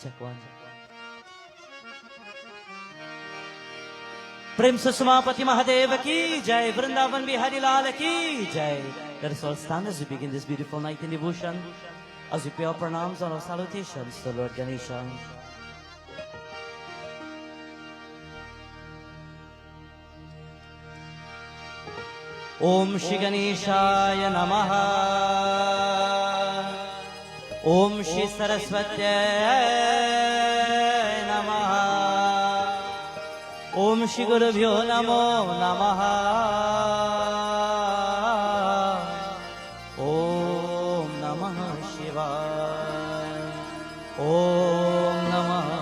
चकवान प्रेम सुषमापति महादेव की जय, वृंदावन बिहारी लाल की जय. Let us all stand as we begin this beautiful night in devotion, as we pay our pranams and our salutations to Lord Ganesha. Om Shri Ganeshaya Namaha. Om Shri Saraswatyai Namaha. Om Shri Gurubhyo Namo Namaha. Om Namah Shivaya. Om Namah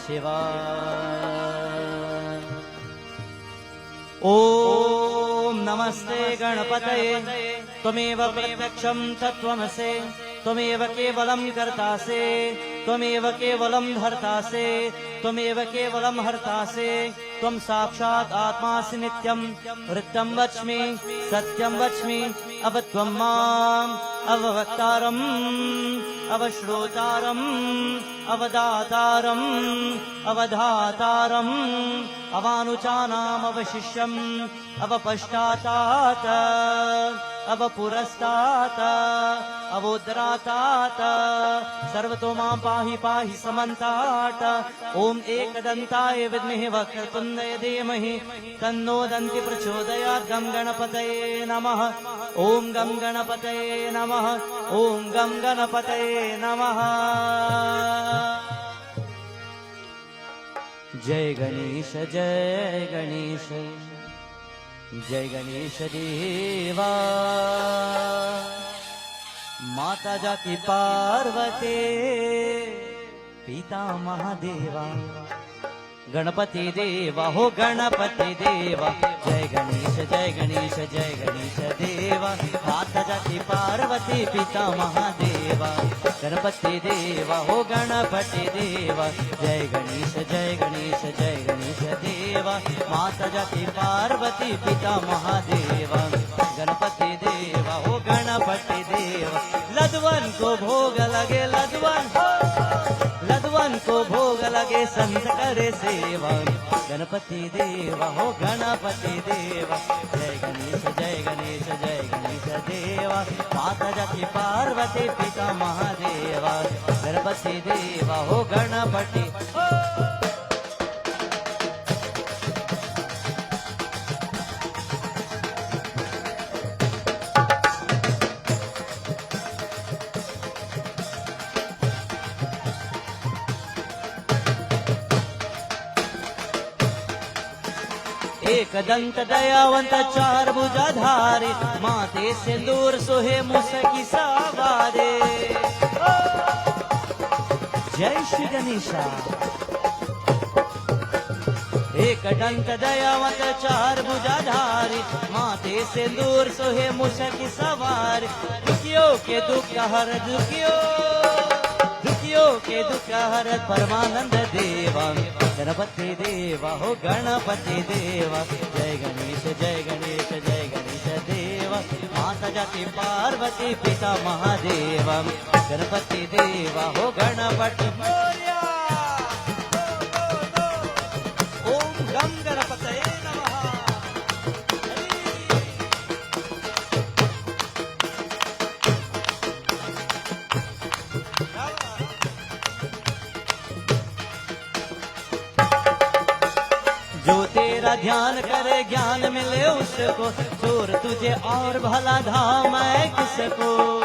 Shivaya. Om Namaste Ganapataye. Tvameva pratyaksham tatvamase. त्वमेव केवलं कर्तासे, त्वमेव केवलं धर्तासे, त्वमेव केवलं हर्तासे. त्वं साक्षात् आत्मासि नित्यं, वृत्तं वच्मि, सत्यं वच्मि. अब त्वं माम् अववक्तारम्, अवश्रोतारम्, अवदातारम्, अवधातारम्, अवानुचानाम्, अवशिष्यम्, अवपश्चातात्, अवपुरस्तात्, अवोदरातात्. सर्वतो मां पाहि पाहि समन्तात्. ॐ एकदन्ताय विद्महे वक्रतुण्डाय धीमहि तन्नो दन्ति प्रचोदयात्. गं गणपतये नमः. ॐ गं गणपतये नमः. ॐ गं गणपतये नमः. जय गणेश जय गणेश जय गणेश देवा. माता जाति पार्वती पिता महादेवा. गणपति देवा हो गणपति देवा. जय गणेश जय गणेश जय गणेश देवा. माता जाति पार्वती पिता महादेवा. गणपति देवा हो गणपति देवा. जय गणेश जय गणेश जय गणेश देवा. माता जाति पार्वती पिता महादेवा. गणपति देवा हो गणपति देवा. लदवन को भोग लगे लदवन, लदवन को भोग लगे संत करे सेवा. गणपति देवा हो गणपति देवा. जय गणेश जय गणेश जय गणेश देवा. माता जाति पार्वती पिता महादेवा. गणपति देवा हो गणपति. एक दंत दयावंत चार भुजाधारे. माते सिंदूर सोहे मुसकी सवारे. जय श्री गणेशा. एक दंत दयावंत चार भुजाधारी. माते सिंदूर सोहे मुसकी सवार. दुखियों के दुख हर दुखियों, दुखियों के दुख हर परमानंद देवा. गणपति देवा हो गणपति देवा. जय गणेश जय गणेश जय गणेश देवा. माता जाति पार्वती पिता महादेवा. गणपति देवा हो गणपति मोरया. ओम गं गणपतये नमः. जो तेरा ध्यान करे ज्ञान मिले उसको. चोर तुझे और भला धाम है किसको.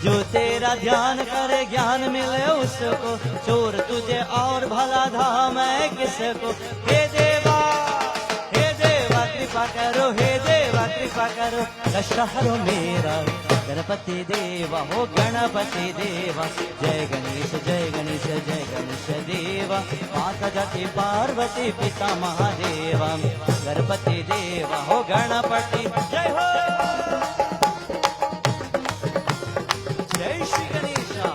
जो तेरा ध्यान करे ज्ञान मिले उसको. चोर तुझे और भला धाम है किसको. हे देवा कृपा करो. हे देवा कृपा करो. कष्ट हरो मेरा. गणपति देवा हो गणपति देवा. जय गणेश जय गणेश जय गणेश देवा. माता जाति पार्वती पिता महादेवा. गणपति देवा हो गणपति. जय हो जय श्री गणेशा.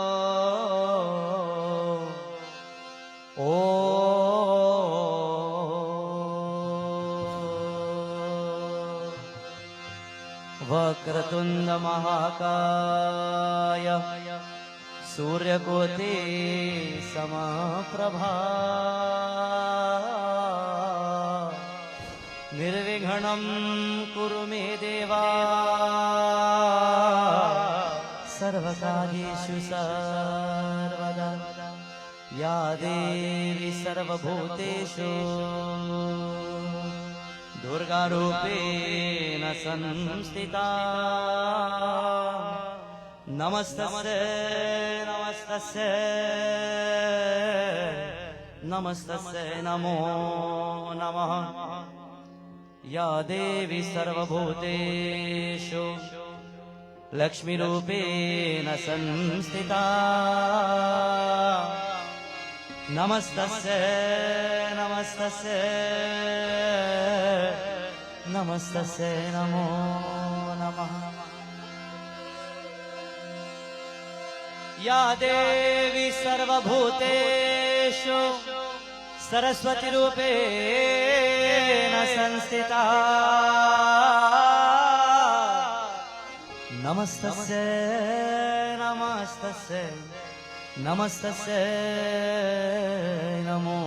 वक्रतुंड महाकाय सूर्यकोटि समप्रभा निर्विघ्नं कुरु मे देवा सर्वकार्येषु सर्वदा या देवी सर्वभूतेषु दुर्गारूपेण संस्थिता नमस्तस्यै नमस्तस्यै नमस्तस्यै नमो नमः या देवी सर्वभूतेषु लक्ष्मीरूपेण संस्थिता नमस्तस्यै नमस्तस्यै नमस्तस्यै नमो नमः या देवी सर्वभूतेषु सरस्वतीरूपेण संस्थिता नमस्तस्यै नमस्तस्यै नमस्तस्यै नमो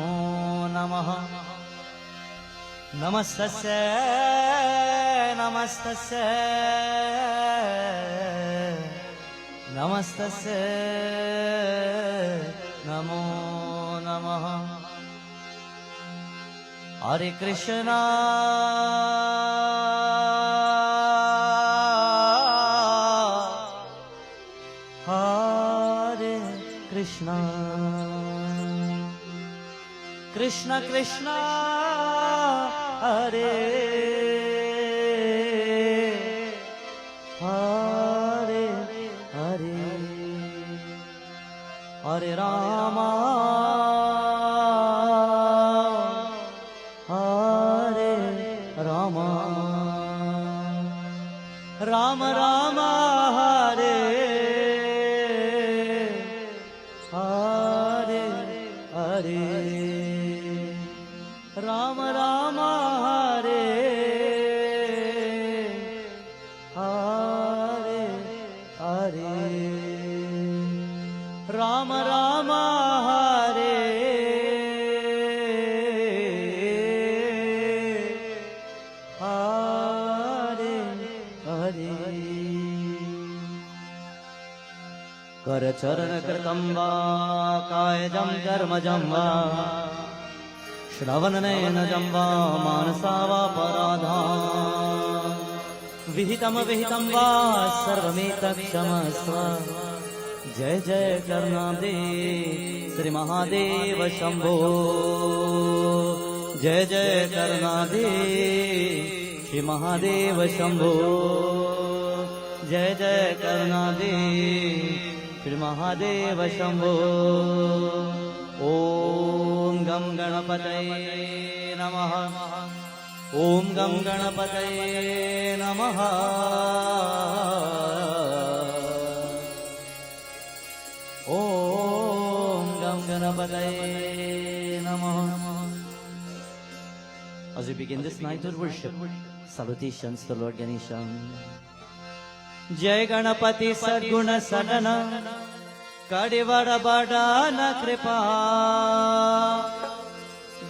नमः नमस्तस्यै नमस्तस्यै नमस्तस्यै नमो नमः हरे कृष्णा हरे कृष्णा कृष्ण कृष्ण हरे हरे हरे हरे रामा हरे रामा राम राम हरे हरे हरे राम राम हरे हरे हरे राम राम हरे हरे हरे करचरण कृतं वा कायजं कर्मजं वा श्रवणनयनजं वा मानसा वा पराधा विहितं विहितं वा सर्वमेतत्क्षमस्व जय जय कर्णादे श्री महादेव शंभो जय जय कर्णादे श्री महादेव शंभो जय जय कर्णादे श्री महादेव शंभो ओम गं गणपतये नमः ओम गं गणपतये नमः ओम गं गणपतये नमः. As we begin this night of worship, salutations to Lord Ganesh. जय गणपति सद्गुण सदन कड़िवर बड़ान कृपा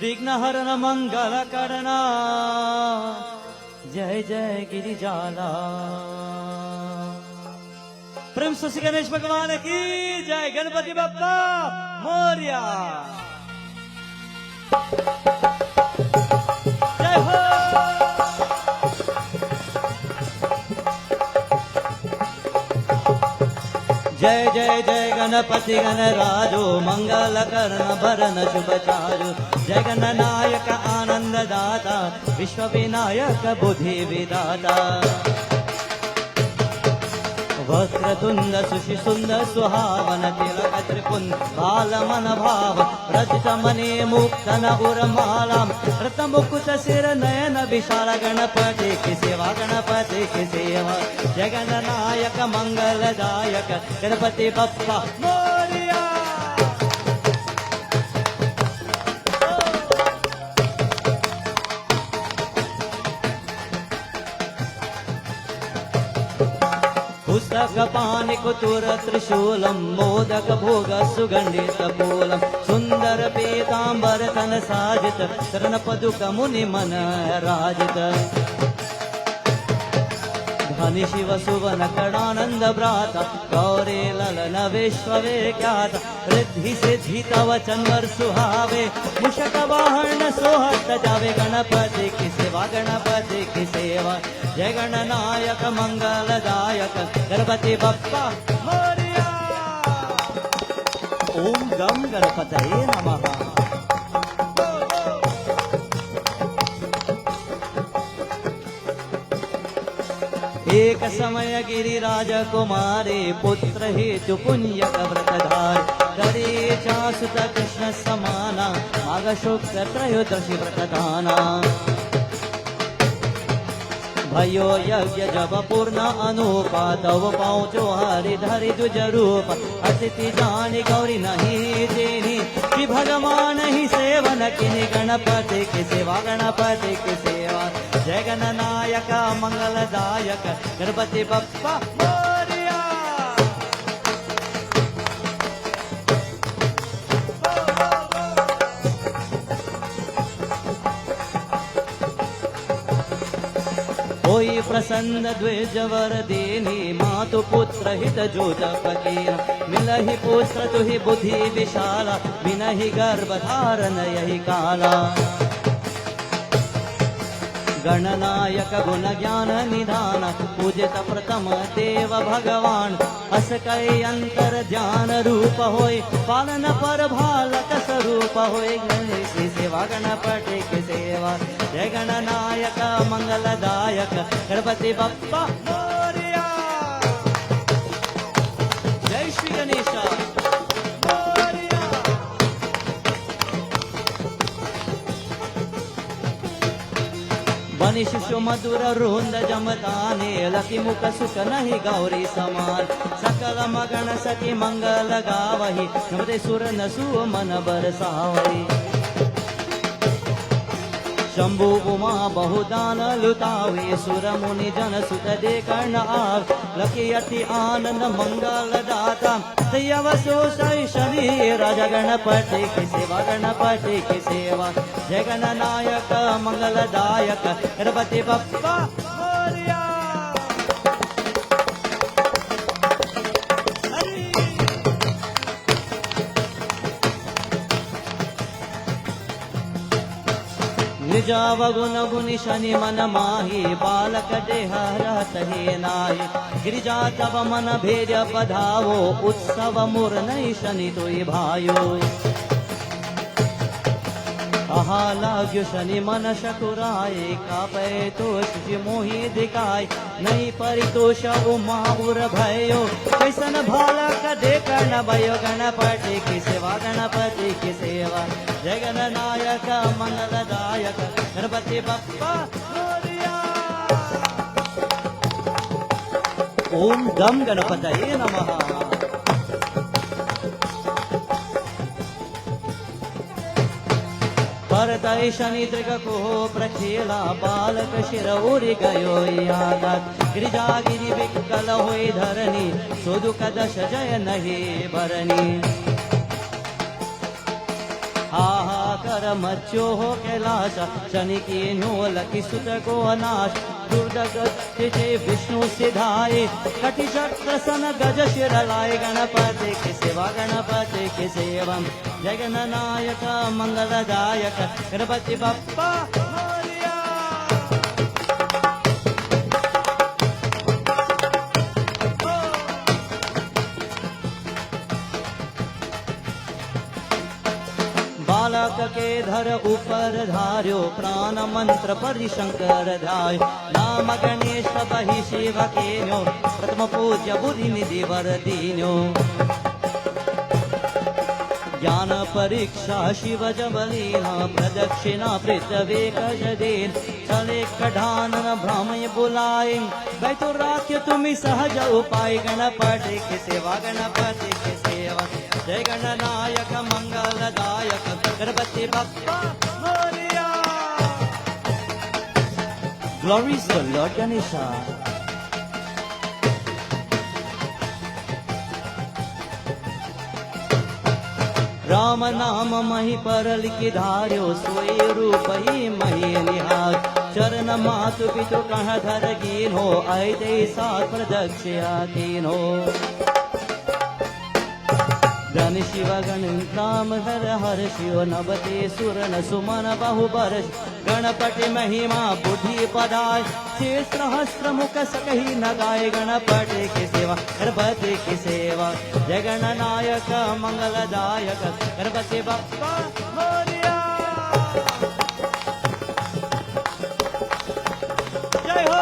विघ्न हरण मंगल करना जय जय गिरिजाला. प्रेम से गणेश भगवान की जय. गणपति बप्पा मोरया. जय हो. जय जय जय गणपति गणराजो मंगल कर्ण भरण शुभ चारु जय गणनायक आनंद दाता विश्व विनायक बुद्धि विदाता वक्रतुंड सुशि सुंदर सुहावन तिलक त्रिपुंड बाल मन भाव रजत मने मुक्त न उर्मालाम रत मुकुट सिर नयन विशाल गणपति की सेवा गणपति की सेवा जगन्नायक मंगलदायक गणपति बप्पा मोरया. पुस्तक पानिकुतुर त्रिशूलं मोदक भोग सुगंधित फूलं सुंदर पीतांबर तन साजित चरण पदुक मुनि मन राजित धनि शिव सुवन कणानंद भ्राता गौरे ललन विश्व विख्यात रिद्धि सिद्धि तव चंवर सुहावे मुषक वाहन सोहत जावे गणपति की सेवा जय गणनायक मंगलदायक गणपति बप्पा मोरया। ओम गम गणपतये नमः। एक समय गिरिराज कुमारे पुत्र हेतु पुण्यक व्रतधार करे चासुत कृष्ण समाना माघ शुक्ल त्रयोदशी व्रतदाना भयो यज्ञ जब पूर्ण अनुपा तव पहुँचो हरि धरि द्विज रूप अतिथि जानी गौरी नहीं देनी कि भगवान ही सेवन किनि गणपति की सेवा जय गणनायक मंगलदायक गणपति बप्पा मोरया। कोई प्रसन्न द्विज वर देनी मातु पुत्र हित जोत फकीर मिलहि पुत्र तुहि बुद्धि विशाला बिनहि गर्भ धारण यही काला गणनायक गुण ज्ञान निधान पूजित प्रथम देव भगवान अस कई अंतर ध्यान रूप होय पालन पर भालक स्वरूप होय गणेश सेवा गणपति की सेवा जय गणनायक मंगलदायक गणपति बप्पा मोरया। जय श्री गणेश मोरया। बनि शिशु मधुर रुंद जमताने लकी मुख सुख नहीं गौरी समान सकल मगन सखी मंगल गावही नमते सुर नसु मन बरसावही शंभु उमा बहुदान लुतावे सुर मुनि जन सुत दे कर्ण आव लकी अति आनंद मंगल दाता दयवसो शनि राजा गणपति की सेवा जय गणनायक मंगलदायक गणपति बप्पा मोरया। निजाव गुण गुनि शनि मन माही बालक देह रहत हे नाहि गिरिजा तब मन भेज पधावो उत्सव मुर नहीं शनि तोय भायो आहा लाग्यो शनि मन शकुराए कापे तोष मोहि दिखाय नहीं परितोष उमा उर भयो कैसन बालक देकर न भयो गणपति की सेवा जय गणनायक मंगलदायक गणपति बप्पा मोरया। ओम गम गणपतये नमः। परतय शनि दृग को प्रचेला बालक शिर उरि गयो यादत गिरिजा गिरि विकल होय धरनी सुदुख दश जय नहीं भरनी हाहाकर मच्यो हो कैलाश शनि की नो लकी सुत को अनाश दुर्दगत विष्णु सिधाए कटि चक्र सन गज शिर लाए गणपति की सेवा जय गणनायक मंगलदायक गणपति बप्पा मोरया। बालक के धर ऊपर धार्यो प्राण मंत्र परिशंकर धाय नाम गणेश बहि शिव केन्यो प्रथम पूज्य बुद्धि निधि वर दीन्यो ज्ञान परीक्षा शिव जबलीना प्रदक्षिणा पृथ्वी कजदीन चले कढ़ानन भ्रामय बुलाए बैतुरात्य तुम्हें सहज उपाय गणपति की सेवा जय Gananayak मंगलदायक Ganpati Bappa Morya. Glory to the Lord Ganesha. Ram नाम मही पर लिखि धार्यो सोई रूप ही मही निहार चरण मातु पितु कह धर कीन हो ऐते सात प्रदक्षिया कीन हो धन शिव गण राम हर हर शिव नवते सुर न सुमन बहु बरस गणपति महिमा बुद्धि पदाय शेष सहस्त्र मुख सकही न गाय गणपति की सेवा गणपति की सेवा जय गणनायक मंगलदायक गणपति बप्पा मोरया जय हो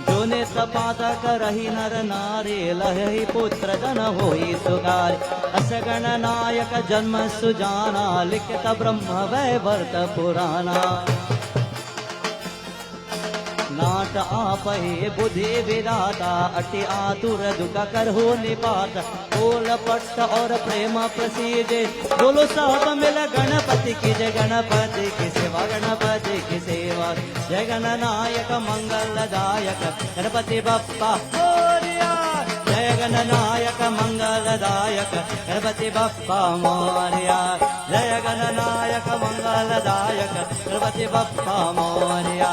जोने तपाता करही नर नारी लहि पुत्र धन होई सुगार अस गणनायक जन्म सुजाना लिखित ब्रह्म वैवर्त पुराना नाट आपहे बुद्धि विदाता अति आतुर दुख करहु निपात बोल पट्ट और प्रेम प्रसीदे बोलो सब मिल गणपति की जय गणपति की सेवा गणपति की सेवा जय गणनायक मंगलदायक गणपति बप्पा मोरया जय गणनायक मंगलदायक गणपति बप्पा मोरया जय गणनायक मंगलदायक गणपति बप्पा मोरया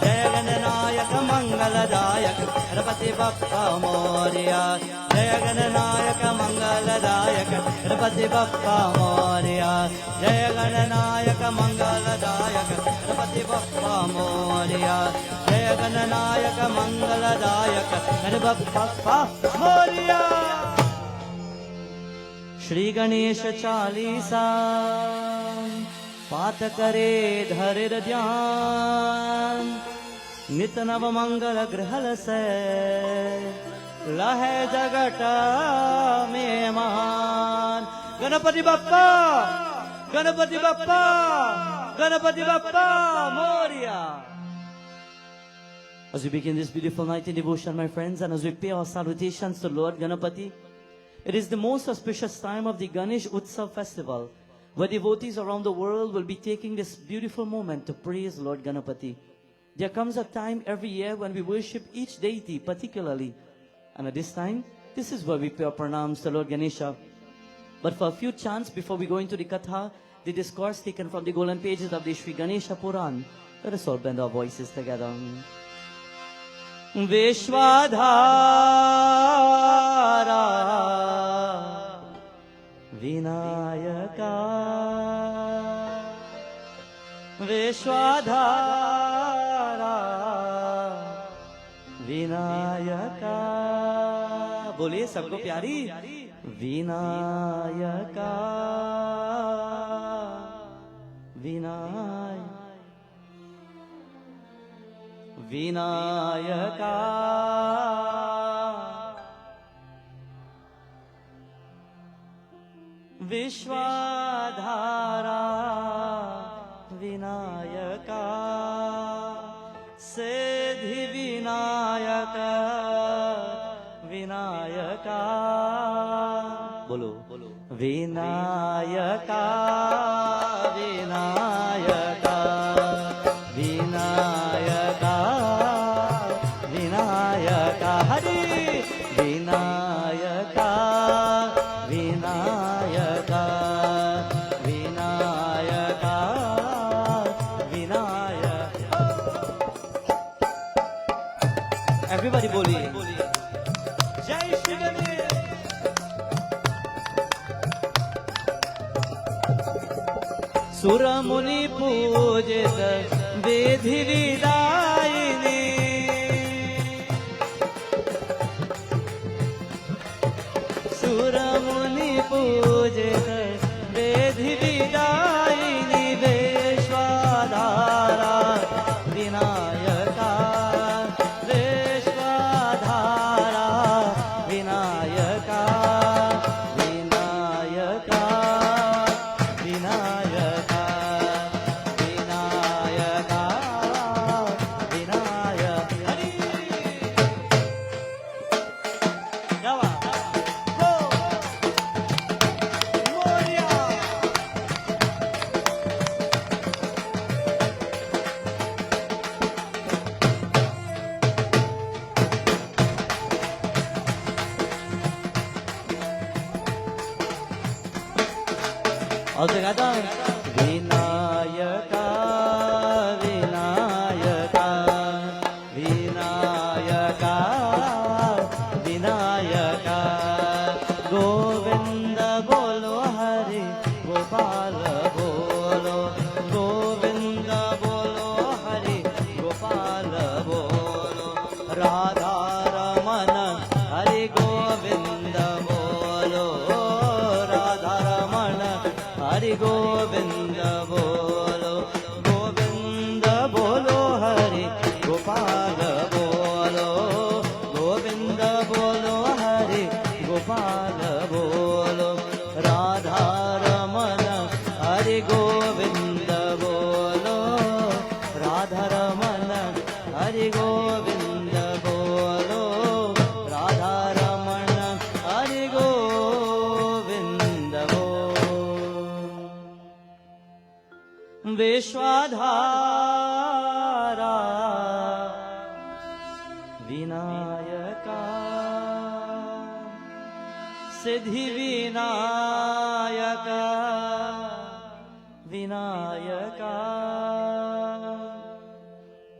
जय गणनायक मंगलदायक गणपति बप्पा मोरया जय गणनायक मंगलदायक गणपति बप्पा मोरया जय गणनायक मंगलदायक गणपति बप्पा मोरया जय गणनायक मंगलदायक गणपति बप्पा मोरया श्री गणेश चालीसा पाठ करे धैर्य ध्यान नित नव मंगल ग्रहल से लहे जगत में महान Ganpati Bappa Ganpati Bappa Ganpati Bappa Morya. As we begin this beautiful night in devotion, my friends, and as we pay our salutations to Lord Ganapati, it is the most auspicious time of the Ganesh Utsav festival, where devotees around the world will be taking this beautiful moment to praise Lord Ganapati. There comes a time every year when we worship each deity particularly, and at this time, this is where we pay our pranams to Lord Ganesha. But for a few chants before we go into the Katha, the discourse taken from the golden pages of the Sri Ganesha Puran, let us all bend our voices together. Vishwadhara Vinayaka Vishwadhara Vinayaka बोलिए सबको प्यारी विनायका विनाय विनायका विश्वाधारा विनायका सिद्धि विनायक विनायका बोलो Vinayaka Vinayaka Vinayaka Vinayaka Hari Vinayaka Vinayaka Vinayaka Vinayaka. Everybody बोलिए जय श्री गणेश. सुर मुनि पूजित विधि विदायिनी सुर मुनि पूजित विधि विदायिनी विश्वाधारा Vinayaka विश्वाधारा Vinayaka Vinayaka Vinayaka Vinayaka All together. Vinayaka, Vinayaka, Vinayaka, Vinayaka. Govinda bolo Hari Gopal bolo. Govinda bolo Hari Gopal bolo. Radha Ramana Hari Govinda bolo. Radha Ramana Hari Govinda bolo. Govinda bolo Hari Gopal bolo. Govinda bolo Hari Gopal bolo. Radha Ramana Hari Govinda bolo. Radha Ramana Hari Govinda bolo. Radha Ramana Hari Govinda bolo. Vishwadhara Vinayaka Siddhi Vinayaka Vinayaka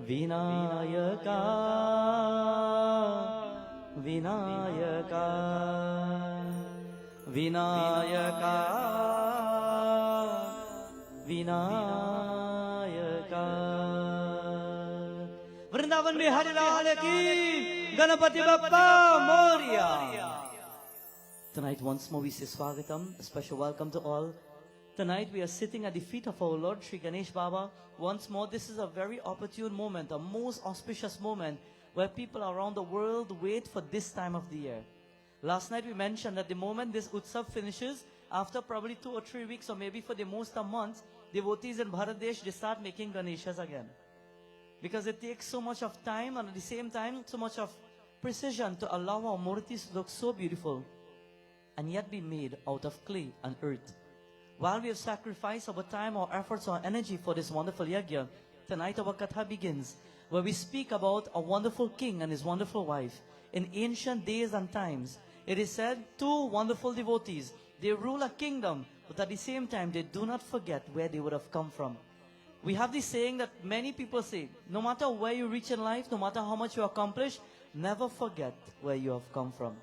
Vinayaka Vinayaka Vinayaka Vinayaka. Vrindavan Bihari Lal ki Ganapati Bappa Moria. Tonight once more we say Swagatam, a special welcome to all. Tonight we are sitting at the feet of our Lord Sri Ganesh Baba. Once more, this is a very opportune moment, a most auspicious moment where people around the world wait for this time of the year. Last night we mentioned that the moment this Utsav finishes, after probably 2 or 3 weeks or maybe for the most a month, devotees in Bharatdesh, they start making Ganeshas again. Because it takes so much of time and at the same time so much of precision to allow our murtis to look so beautiful and yet be made out of clay and earth. While we have sacrificed our time, our efforts, our energy for this wonderful yajna, tonight our katha begins, where we speak about a wonderful king and his wonderful wife. In ancient days and times, it is said 2 wonderful devotees, they rule a kingdom, but at the same time, they do not forget where they would have come from. We have this saying that many people say, no matter where you reach in life, no matter how much you accomplish, never forget where you have come from.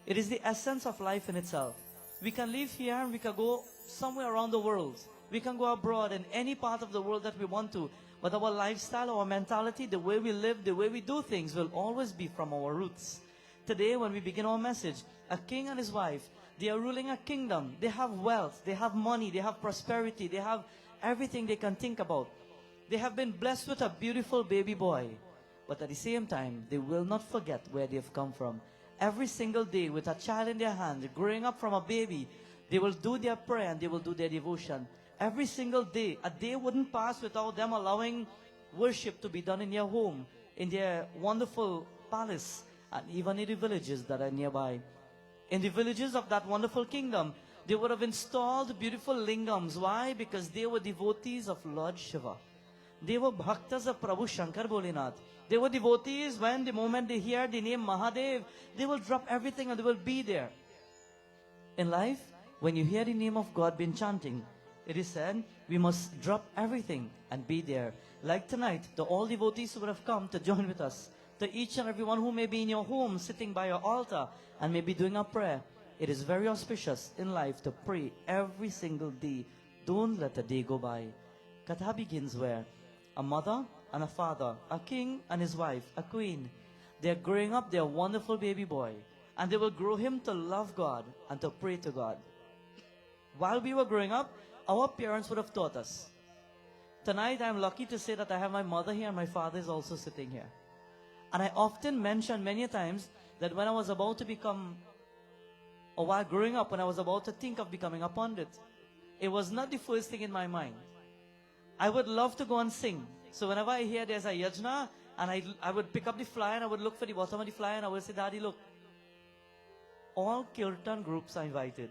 It is the essence of life in itself. We can live here and we can go somewhere around the world. We can go abroad in any part of the world that we want to. But our lifestyle, our mentality, the way we live, the way we do things will always be from our roots. Today, when we begin our message, a king and his wife, they are ruling a kingdom. They have wealth, they have money, they have prosperity, they have everything they can think about. They have been blessed with a beautiful baby boy. But at the same time, they will not forget where they have come from. Every single day with a child in their hand, growing up from a baby, they will do their prayer and they will do their devotion. Every single day, a day wouldn't pass without them allowing worship to be done in their home, in their wonderful palace, and even in the villages that are nearby. In the villages of that wonderful kingdom, they would have installed beautiful lingams. Why? Because they were devotees of Lord Shiva. They were bhaktas of Prabhu Shankar Bholinath. They were devotees when the moment they hear the name Mahadev, they will drop everything and they will be there. In life, when you hear the name of God being chanting, it is said we must drop everything and be there. Like tonight, the all devotees who would have come to join with us, to each and everyone who may be in your home, sitting by your altar and may be doing a prayer. It is very auspicious in life to pray every single day. Don't let a day go by. Katha begins where a mother and a father, a king and his wife, a queen, they are growing up their wonderful baby boy, and they will grow him to love God and to pray to God. While we were growing up, our parents would have taught us. Tonight, I'm lucky to say that I have my mother here and my father is also sitting here. And I often mention many times that when I was about to become, or while growing up, when I was about to think of becoming a Pundit, it was not the first thing in my mind. I would love to go and sing. So whenever I hear there's a yajna, and I would pick up the flyer and I would look for the bottom of the flyer and I would say, Daddy, look, all kirtan groups are invited.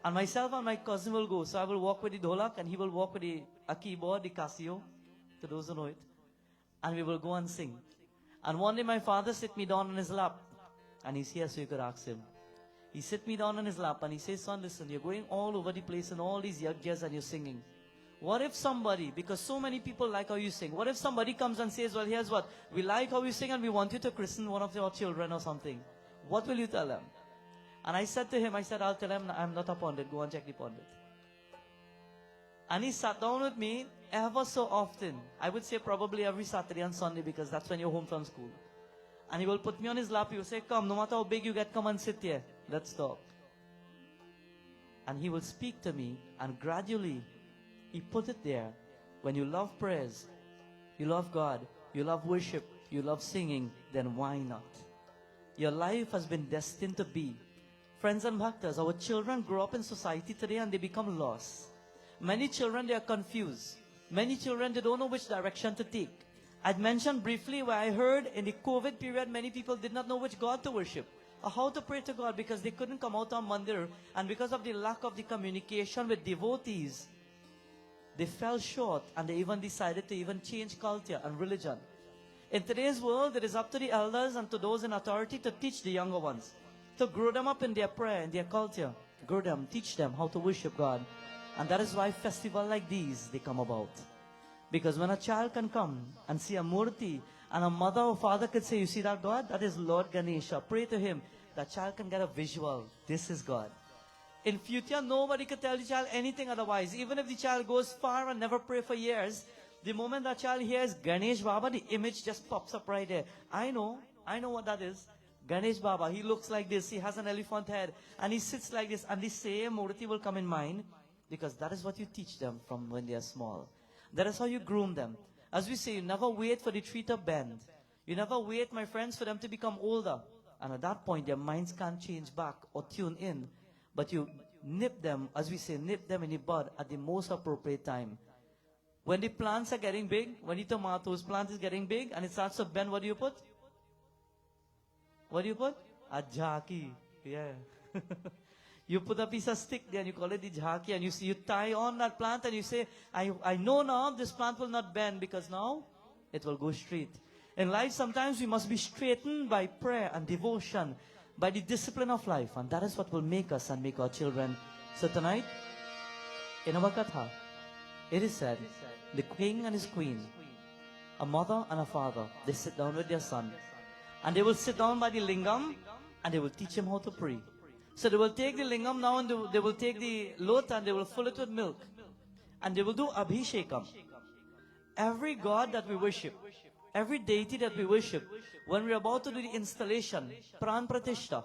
And myself and my cousin will go. So I will walk with the Dholak and he will walk with a keyboard, the Casio, to those who know it. And we will go and sing. And one day my father sit me down on his lap. And he's here so you could ask him. He sit me down on his lap and he says, son, listen, you're going all over the place in all these yajnas and you're singing. What if somebody, because so many people like how you sing, what if somebody comes and says, well, here's what, we like how you sing and we want you to christen one of your children or something. What will you tell them? And I said to him, I'll tell him, I'm not a Pundit, go and check the Pundit. And he sat down with me ever so often. I would say probably every Saturday and Sunday because that's when you're home from school. And he will put me on his lap, he will say, come, no matter how big you get, come and sit here. Let's talk. And he will speak to me and gradually he put it there. When you love prayers, you love God, you love worship, you love singing, then why not? Your life has been destined to be. Friends and bhaktas, our children grow up in society today and they become lost. Many children, they are confused. Many children, they don't know which direction to take. I'd mentioned briefly where I heard in the COVID period, many people did not know which God to worship or how to pray to God because they couldn't come out on mandir, and because of the lack of the communication with devotees, they fell short and they even decided to even change culture and religion. In today's world, it is up to the elders and to those in authority to teach the younger ones, to grow them up in their prayer, in their culture, grow them, teach them how to worship God. And that is why festivals like these, they come about. Because when a child can come and see a murti, and a mother or father could say, you see that God? That is Lord Ganesha. Pray to him. That child can get a visual. This is God. In future, nobody could tell the child anything otherwise. Even if the child goes far and never pray for years, the moment that child hears Ganesh Baba, the image just pops up right there. I know what that is. Ganesh Baba, he looks like this. He has an elephant head. And he sits like this. And the same murti will come in mind. Because that is what you teach them from when they are small. That is how you groom them. As we say, you never wait for the tree to bend. You never wait, my friends, for them to become older. And at that point, their minds can't change back or tune in. But you nip them, as we say, nip them in the bud at the most appropriate time. When the plants are getting big, when the tomatoes plant is getting big and it starts to bend, what do you put? What do you put? A jhaki. Yeah. You put a piece of stick there and you call it the jhaki, and you tie on that plant and you say, I know now this plant will not bend because now it will go straight. In life, sometimes we must be straightened by prayer and devotion, by the discipline of life, and that is what will make us and make our children. So tonight, in our katha, it is said, the king and his queen, a mother and a father, they sit down with their son, and they will sit down by the lingam and they will teach him how to pray. So they will take the lingam now and they will take the lot and they will fill it with milk. And they will do abhishekam. Every god that we worship, every deity that we worship, when we're about to do the installation, pran pratishta,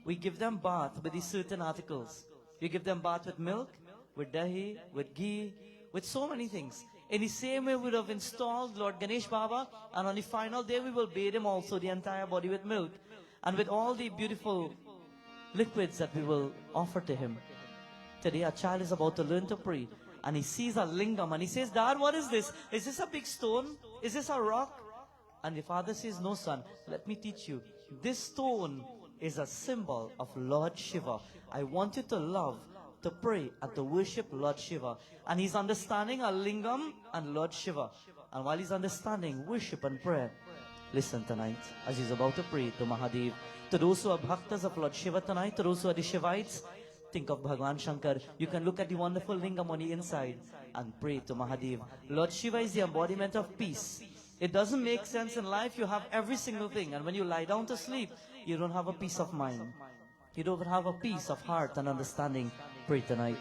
we give them bath with these certain articles. We give them bath with milk, with dahi, with ghee, with so many things. In the same way we would have installed Lord Ganesh Baba, and on the final day we will bathe him also, the entire body with milk, and with all the beautiful liquids that we will offer to him. Today a child is about to learn to pray, and he sees a lingam and he says, Dad, what is this? Is this a big stone? Is this a rock? And the father says, no son, let me teach you. This stone is a symbol of Lord Shiva. I want you to love, to pray and to worship Lord Shiva. And he's understanding a lingam and Lord Shiva. And while he's understanding worship and prayer, listen tonight as he's about to pray to Mahadev. To those who are bhaktas of Lord Shiva tonight, to those who are the Shivites, think of Bhagwan Shankar. You can look at the wonderful lingam on the inside and pray to Mahadev. Lord Shiva is the embodiment of peace. It doesn't make sense in life. You have every single thing, and when you lie down to sleep, you don't have a peace of mind. You don't have a peace of heart and understanding. Pray tonight.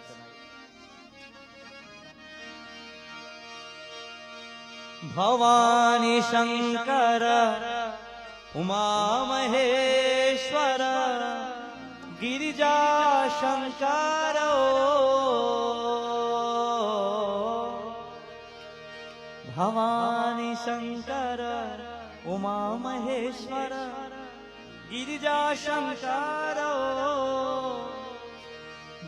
Bhavani Shankara Uma Maheshwara Girija Shankara Bhavani Shankara Uma Maheshwara Girija Shankara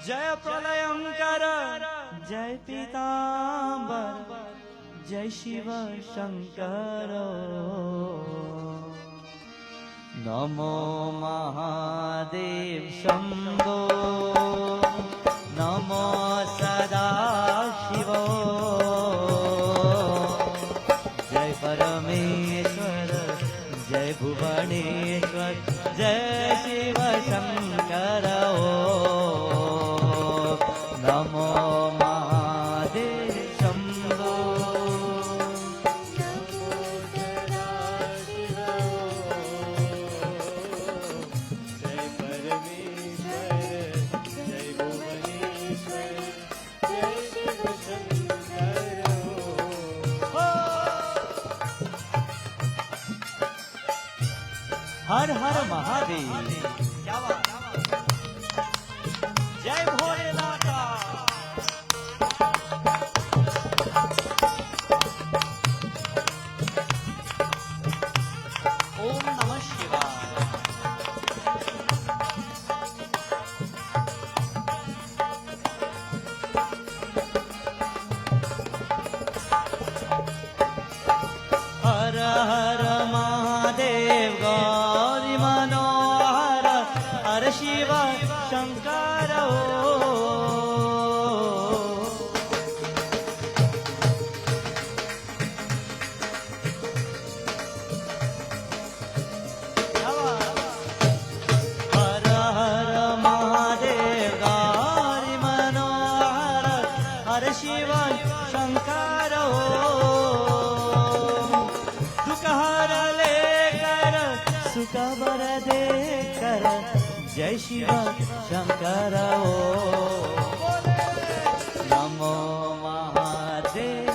Jaya Pralayamkara Jai Pitambar Jai Shiva Shankara Namo Mahadev Shambho Namo Sada Shiva Jai Parameshwara Jai Bhuvaneshwar Jai Shiva Shankara हर हर महादेव। क्या बात, जय भोलेनाथ। ओम नमः शिवाय। हर हर महादेव गौरी मनोहर हर शिव शंकर हर हर महादेव गौरी मनोहर हर शिव शंकर दुख हर लेकर सुख बर देकर जय शिव शंकर नमो महादेव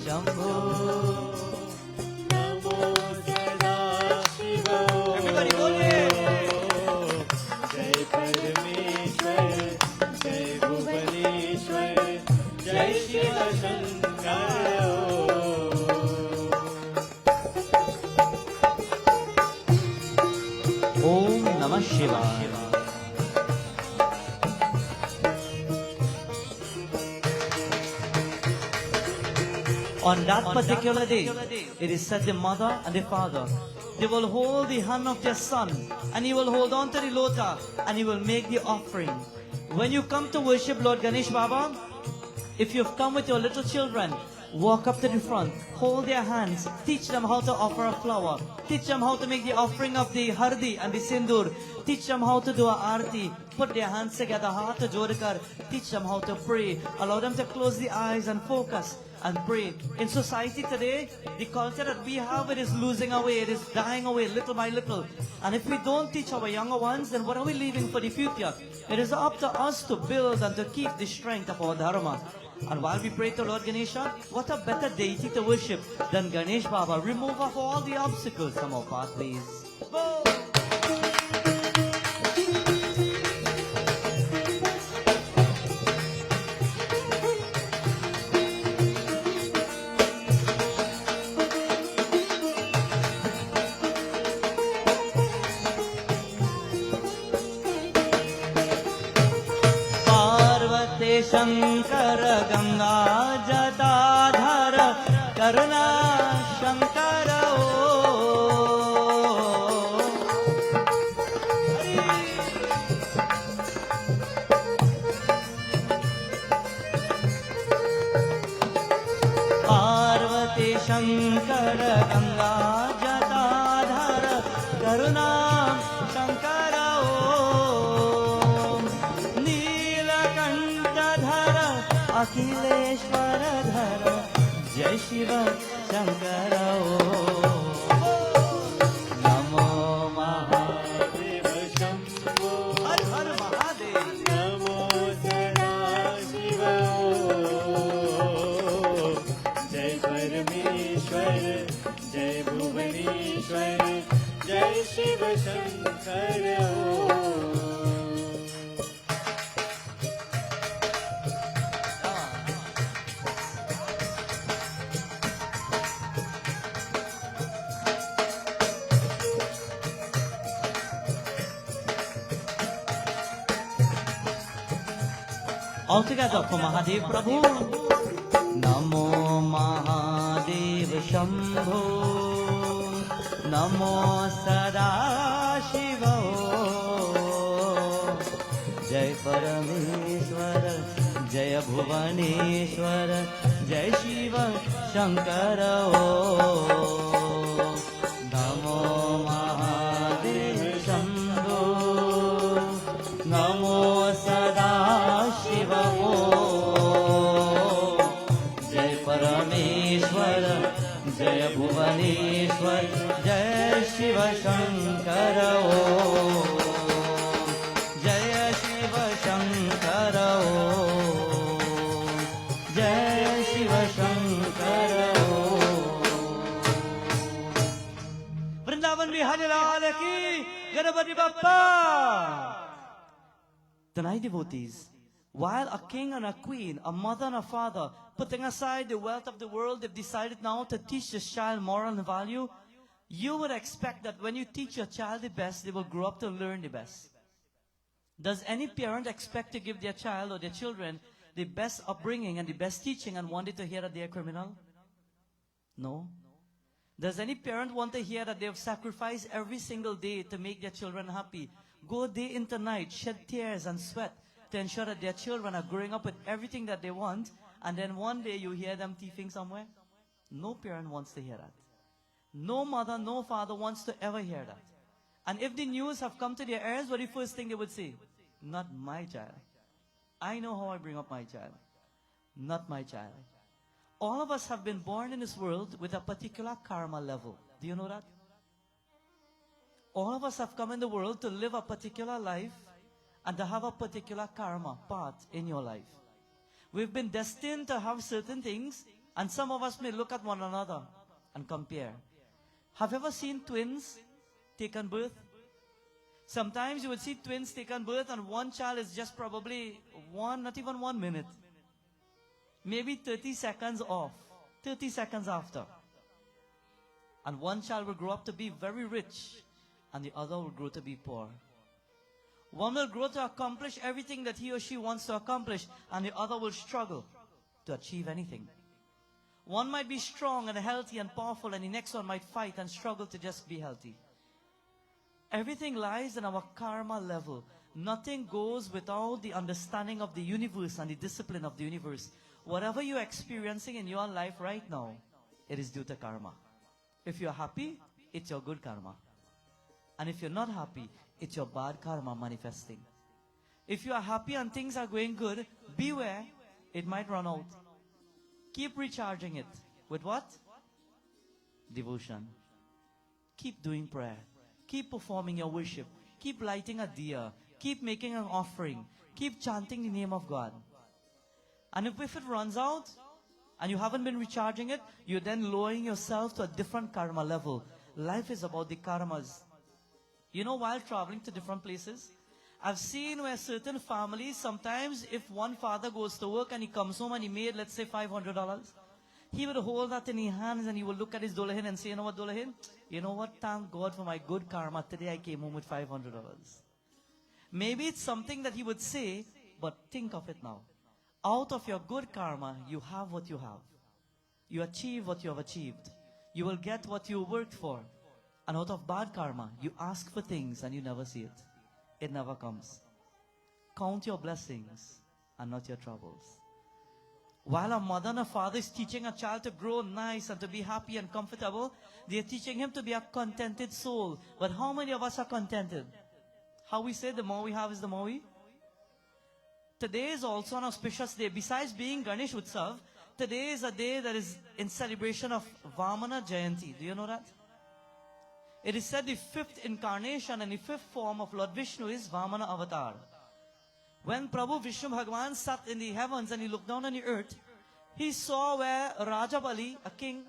शंभो नमो सदा शिव। Everybody बोलिए। जय परमेश्वर जय भुवनेश्वर जय शिव शंकर। ओम नमः शिवाय। On that particular day, it is said the mother and the father, they will hold the hand of their son, and he will hold on to the lota, and he will make the offering. When you come to worship Lord Ganesh Baba, if you've come with your little children, walk up to the front, hold their hands, teach them how to offer a flower, teach them how to make the offering of the hardi and the sindur, teach them how to do a arti, put their hands together, heart to jodkar, teach them how to pray, allow them to close the eyes and focus and pray. In society today, the culture that we have, it is losing away, it is dying away little by little. And if we don't teach our younger ones, then what are we leaving for the future? It is up to us to build and to keep the strength of our dharma. And while we pray to Lord Ganesha, what a better deity to worship than Ganesh Baba. Remove off all the obstacles from our pathways. Go! Shankar Ganga Jatadhar करुणा शंकर पार्वती शंकर गंगा जटाधर करुणा शंकर अखिलेश्वर धर जय शिव शंकर नमो महादेव शंभो हर हर महादेव नमो सदा शिव। जय परमेश्वर जय भुवनेश्वर जय Shiv Shankar. All together for Mahadev Prabhu. Namo Mahadev Shambho. Namo Sada Shiva. Jai Parameshwar, Jai Bhuvaneshwar, Jai Shiva Shankara. Namo Mahadev Shambho. Namo Sada Shiva. Jai Parameshwar, Jai Bhuvaneshwar, Jai Shiva Shankara. Jai Shiva Shankara. Jai Shiva Shankara. Vrindavan Bihari Lal ki Ganapati Bappa. Tonight, devotees, while a king and a queen, a mother and a father, putting aside the wealth of the world, they've decided now to teach this child moral and value, you would expect that when you teach your child the best, they will grow up to learn the best. Does any parent expect to give their child or their children the best upbringing and the best teaching and want it to hear that they are criminal? No. Does any parent want to hear that they have sacrificed every single day to make their children happy? Go day into night, shed tears and sweat to ensure that their children are growing up with everything that they want, and then one day you hear them thieving somewhere? No parent wants to hear that. No mother, no father wants to ever hear that. And if the news have come to their ears, what the first thing they would say? Not my child. I know how I bring up my child. Not my child. All of us have been born in this world with a particular karma level. Do you know that? All of us have come in the world to live a particular life and to have a particular karma part in your life. We've been destined to have certain things, and some of us may look at one another and compare. Have you ever seen twins taken birth? Sometimes you would see twins taken birth and one child is just probably not even 1 minute. Maybe 30 seconds off, 30 seconds after. And one child will grow up to be very rich and the other will grow to be poor. One will grow to accomplish everything that he or she wants to accomplish, and the other will struggle to achieve anything. One might be strong and healthy and powerful, and the next one might fight and struggle to just be healthy. Everything lies in our karma level. Nothing goes without the understanding of the universe and the discipline of the universe. Whatever you're experiencing in your life right now, it is due to karma. If you're happy, it's your good karma. And if you're not happy, it's your bad karma manifesting. If you are happy and things are going good, beware, it might run out. Keep recharging it. With what? Devotion. Keep doing prayer. Keep performing your worship. Keep lighting a diya. Keep making an offering. Keep chanting the name of God. And if it runs out, and you haven't been recharging it, you're then lowering yourself to a different karma level. Life is about the karmas. You know, while traveling to different places, I've seen where certain families, sometimes if one father goes to work and he comes home and he made, let's say, $500, he would hold that in his hands and he would look at his dolahin and say, you know what, dolahin? You know what? Thank God for my good karma. Today I came home with $500. Maybe it's something that he would say, but think of it now. Out of your good karma, you have what you have. You achieve what you have achieved. You will get what you worked for. And out of bad karma, you ask for things and you never see it. It never comes. Count your blessings and not your troubles. While a mother and a father is teaching a child to grow nice and to be happy and comfortable, they are teaching him to be a contented soul. But how many of us are contented? How we say the more we have is the more we? Today is also an auspicious day. Besides being Ganesh Utsav, today is a day that is in celebration of Vamana Jayanti. Do you know that? It is said the fifth incarnation and the fifth form of Lord Vishnu is Vamana avatar. When Prabhu Vishnu Bhagavan sat in the heavens and he looked down on the earth, he saw where Raja Bali, a king,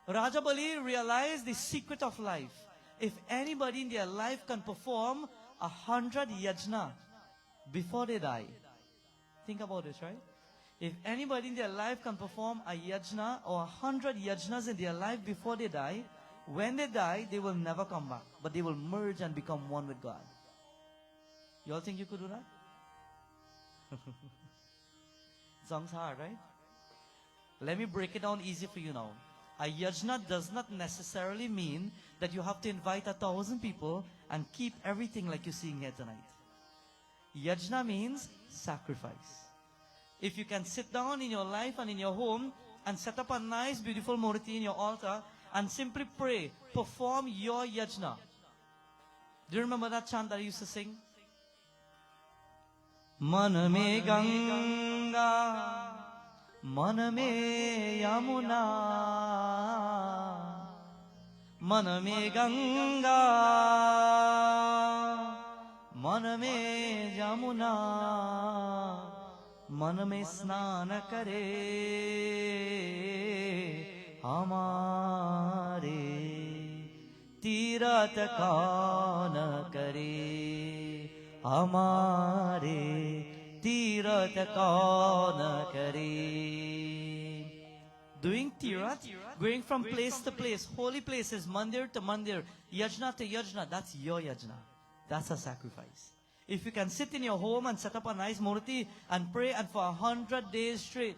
Raja Bali realized the secret of life. If anybody in their life can perform 100 yajna before they die, think about this, right? If anybody in their life can perform a yajna or 100 yajnas in their life before they die, when they die, they will never come back, but they will merge and become one with God. You all think you could do that? Sounds hard, right? Let me break it down easy for you now. A yajna does not necessarily mean that you have to invite 1,000 people and keep everything like you're seeing here tonight. Yajna means sacrifice. If you can sit down in your life and in your home and set up a nice, beautiful murti in your altar and simply pray, perform your yajna. Do you remember that chant that I used to sing? Man me Ganga, man me Yamuna, man me Ganga, man me Yamuna, man me Snana Kare. हमारे तीर तीरथ कौन करे हमारे तीरथ कौन करे. Doing tirat, going from place to place, holy places, mandir to mandir, yajna to yajna, that's your yajna. That's a sacrifice. If you can sit in your home and set up a nice murti and pray and for 100 days straight,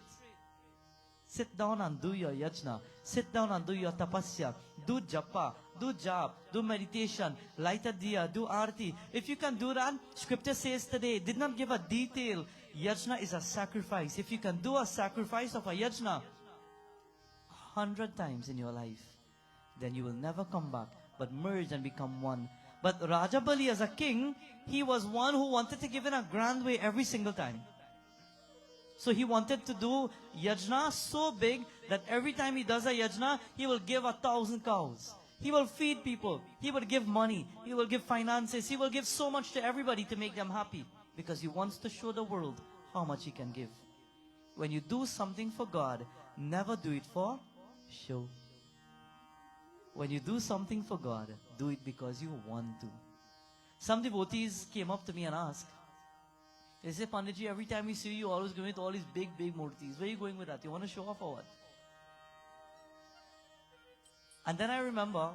sit down and do your yajna, sit down and do your tapasya, do japa, do jap, do meditation, light a diya, do arti. If you can do that, scripture says today, did not give a detail, yajna is a sacrifice. If you can do a sacrifice of a yajna 100 times in your life, then you will never come back, but merge and become one. But Rajabali as a king, he was one who wanted to give in a grand way every single time. So he wanted to do yajna so big that every time he does a yajna, he will give 1,000 cows. He will feed people. He will give money. He will give finances. He will give so much to everybody to make them happy. Because he wants to show the world how much he can give. When you do something for God, never do it for show. When you do something for God, do it because you want to. Some devotees came up to me and asked, they say, Panditji, every time we see you, always going with all these big murtis. Where are you going with that? You want to show off or what? And then I remember,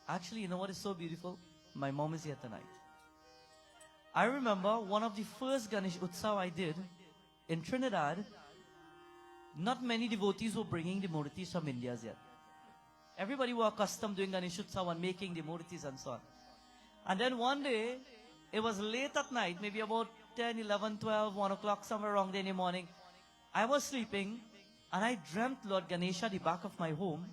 actually, you know what is so beautiful? My mom is here tonight. I remember one of the first Ganesh Utsav I did in Trinidad. Not many devotees were bringing the murtis from India yet. Everybody were accustomed doing Ganesh Utsav and making the murtis and so on. And then one day, it was late at night, maybe about 10, 11, 12, 1 o'clock, somewhere around there in the morning. I was sleeping and I dreamt Lord Ganesha at the back of my home.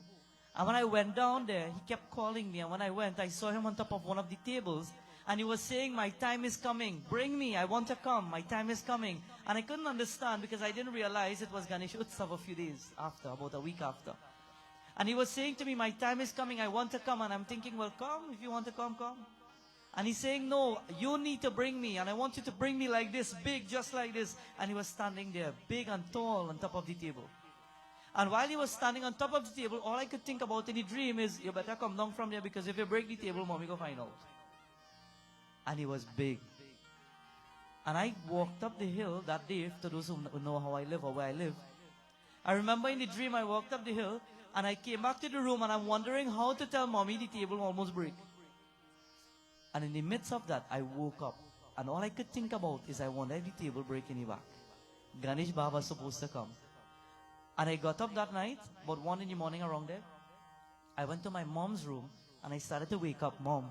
And when I went down there, he kept calling me. And when I went, I saw him on top of one of the tables. And he was saying, my time is coming. Bring me. I want to come. My time is coming. And I couldn't understand because I didn't realize it was Ganesh Utsav a few days after, about a week after. And he was saying to me, my time is coming. I want to come. And I'm thinking, well, come. If you want to come, come. And he's saying, no, you need to bring me. And I want you to bring me like this, big, just like this. And he was standing there, big and tall on top of the table. And while he was standing on top of the table, all I could think about in the dream is, you better come down from there because if you break the table, mommy go find out. And he was big. And I walked up the hill that day, to those who know how I live or where I live. I remember in the dream, I walked up the hill and I came back to the room and I'm wondering how to tell mommy the table almost break. And in the midst of that, I woke up. And all I could think about is I wanted the table break in the back. Ganesh Baba was supposed to come. And I got up that night, about 1 in the morning around there. I went to my mom's room and I started to wake up mom.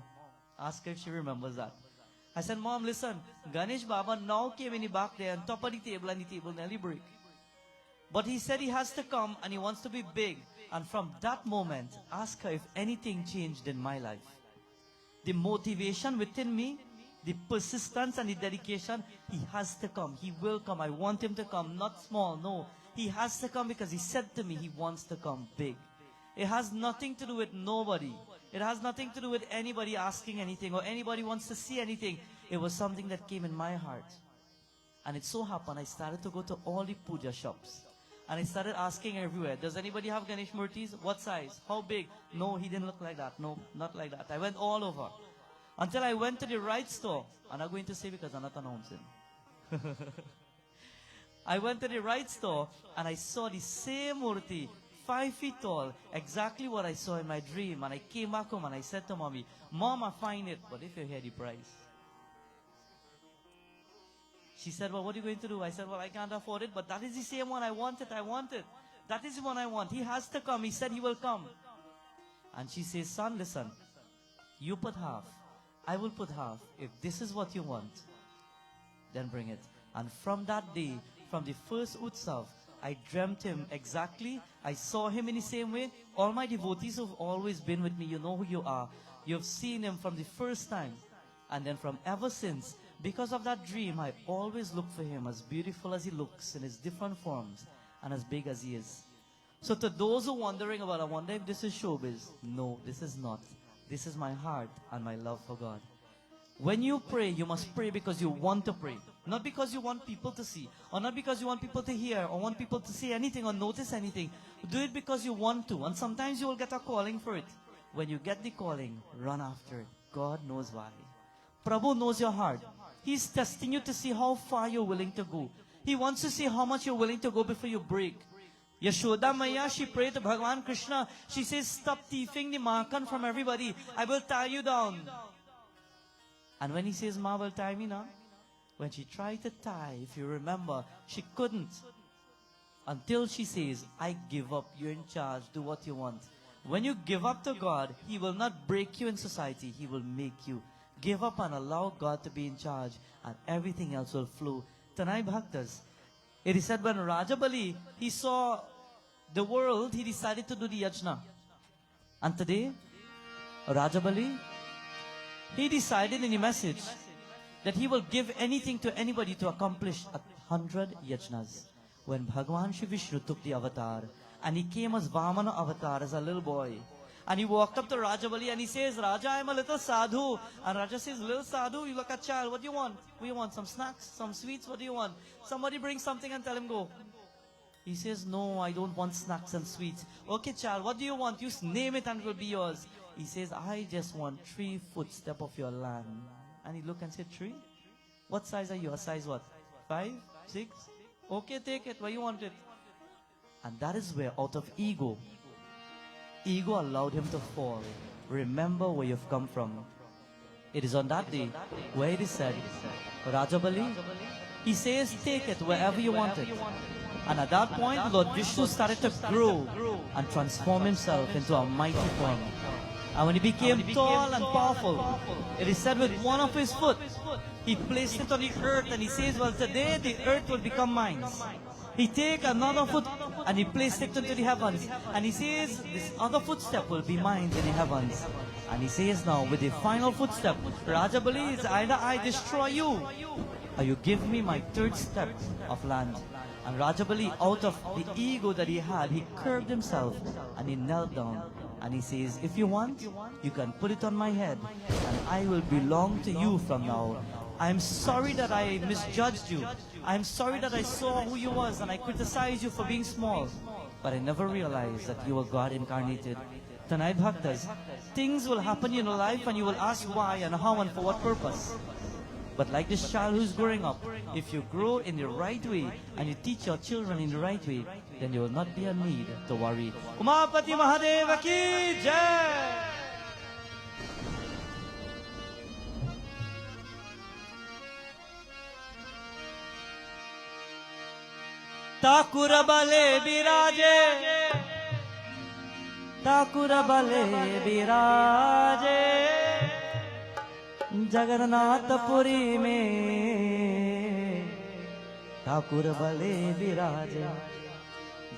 Ask her if she remembers that. I said, Mom, listen, Ganesh Baba now came in the back there on top of the table and the table nearly break. But he said he has to come and he wants to be big. And from that moment, ask her if anything changed in my life. The motivation within me, the persistence and the dedication, he has to come. He will come. I want him to come. Not small, no. He has to come because he said to me he wants to come big. It has nothing to do with nobody. It has nothing to do with anybody asking anything or anybody wants to see anything. It was something that came in my heart. And it so happened I started to go to all the puja shops. And I started asking everywhere, does anybody have Ganesh Murtis? What size? How big? No, he didn't look like that. No, not like that. I went all over. Until I went to the right store. I'm not going to say because I'm not announcing. I went to the right store and I saw the same Murti, 5 feet tall, exactly what I saw in my dream. And I came back home and I said to mommy, Mom, I find it, but if you hear the price. She said, well, what are you going to do? I said, well, I can't afford it, but that is the same one. I want it. I want it. That is the one I want. He has to come. He said he will come. And she says, son, listen, you put half. I will put half. If this is what you want, then bring it. And from that day, from the first Utsav, I dreamt him exactly. I saw him in the same way. All my devotees who have always been with me, you know who you are. You've seen him from the first time. And then from ever since, because of that dream, I always look for him as beautiful as he looks in his different forms and as big as he is. So to those who are wondering about, I wonder if this is showbiz. No, this is not. This is my heart and my love for God. When you pray, you must pray because you want to pray. Not because you want people to see, or not because you want people to hear, or want people to say anything or notice anything. Do it because you want to, and sometimes you will get a calling for it. When you get the calling, run after it. God knows why. Prabhu knows your heart. He's testing you to see how far you're willing to go. He wants to see how much you're willing to go before you break. Yashoda Maya, she prayed to Bhagavan Krishna. She says, stop thieving the makhan from everybody. I will tie you down. And when he says, Ma will tie me now, when she tried to tie, if you remember, she couldn't. Until she says, I give up, you're in charge, do what you want. When you give up to God, He will not break you in society, He will make you. Give up and allow God to be in charge, and everything else will flow. Tanai Bhaktas, it is said when Rajabali, he saw the world, he decided to do the yajna. And today, Rajabali, he decided in the message that he will give anything to anybody to accomplish 100 yajnas. When Bhagavan Shri Vishnu took the avatar, and he came as Vamana avatar, as a little boy, and he walked up to Rajabali and he says, Raja, I'm a little sadhu. And Raja says, little sadhu, you look at child, what do you want? What do you want? Some snacks, some sweets, what do you want? Somebody bring something and tell him go. He says, no, I don't want snacks and sweets. Okay, child, what do you want? You name it and it will be yours. He says, I just want 3 footsteps of your land. And he looked and said, 3? What size are you? A size what? 5? 6? Okay, take it. Where you want it? And that is where, out of ego allowed him to fall. Remember where you've come from. It is on that day where it is said, Rajabali, he says, take it wherever you want it. And at that point, Lord Vishnu started to grow and transform himself into a mighty form. And when he became tall and powerful, it is said with one of his foot, he placed it on the earth and he says, well, today the earth will become mine. He take another foot and he placed it into the heavens. And he says, this other footstep will be mine in the heavens. And he says now, with the final footstep, Rajabali is either I destroy you, or you give me my 3rd step of land. And Rajabali, out of the ego that he had, he curbed himself and he knelt down. And he says, if you want, you can put it on my head, and I will belong to you from now. I'm sorry that I misjudged you. I'm sorry that I saw who you was and I criticized you for being small. But I never realized that you were God incarnated. Tonight, Bhaktas, things will happen in your life and you will ask why and how and for what purpose. But like this child who's growing up, if you grow in the right way and you teach your children in the right way, then you will not be a need to worry. Umapati Mahadeva ki jai! Thakur bale biraje, Thakur bale biraje, Jagannatapuri mein, Thakur bale biraje,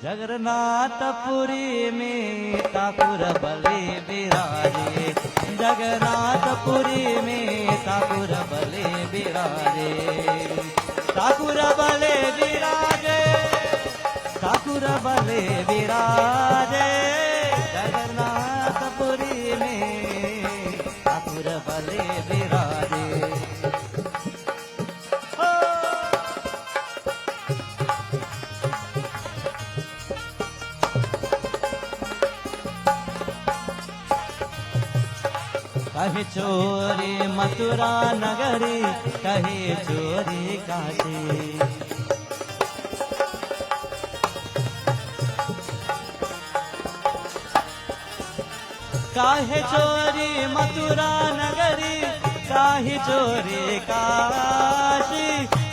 Jagannatapuri mein, Thakur bale biraje, Jagannatapuri mein, Thakur bale biraje, Thakur bale biraje. Thakur bale viraje, Jagannatapuri mein, Thakur bale viraje. Kahe chori Mathura nagari, kahe chori Kashi. काहे चोरी मथुरा नगरी, काहे चोरी काशी,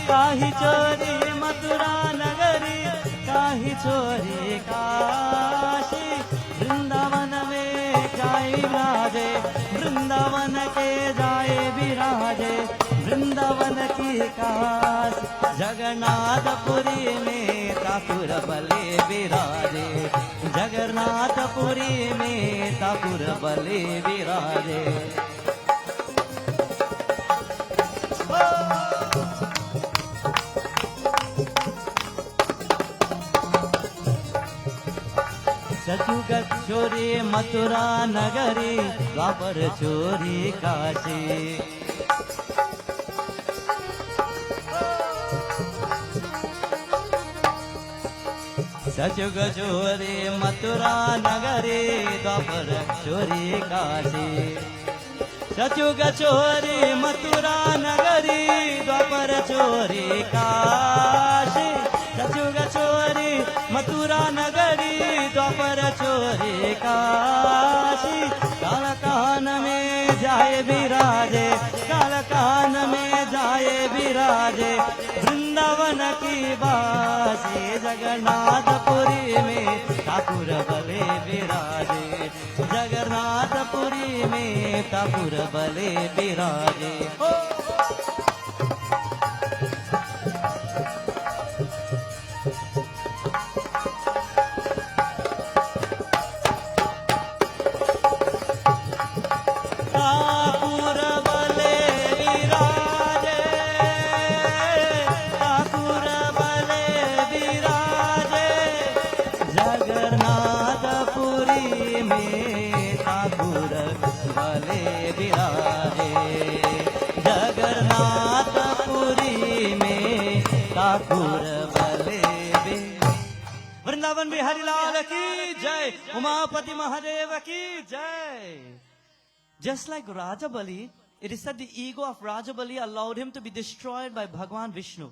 काहे चोरी मथुरा नगरी, काहे चोरी काशी। वृंदावन में जाए विराजे, वृंदावन के जाए विराजे, वृंदावन की काश। जगन्नाथपुरी में ठाकुर बले विराजे, जगन्नाथपुरी में ठाकुर बले विराजे। सतुगत चोरी मथुरा नगरी, द्वापर चोरी काशी। सचुग चोरी मथुरा नगरी द्वापर चोरी काशी सचुग चोरी मथुरा नगरी द्वापर चोरी काशी सचुग चोरी मथुरा नगरी द्वापर चोरी काशी काल कान में जाए विराजे काल कान में जाए विराजे वृंदावन की बासी जगन्नाथपुरी में ठाकुर बले विराजे जगन्नाथपुरी में ठाकुर बले विराजे हो वृंदावन बिहारी लाल की जय उमापति महादेव की जय Just like Rajabali, it is said the ego of Rajabali allowed him to be destroyed by Bhagwan Vishnu.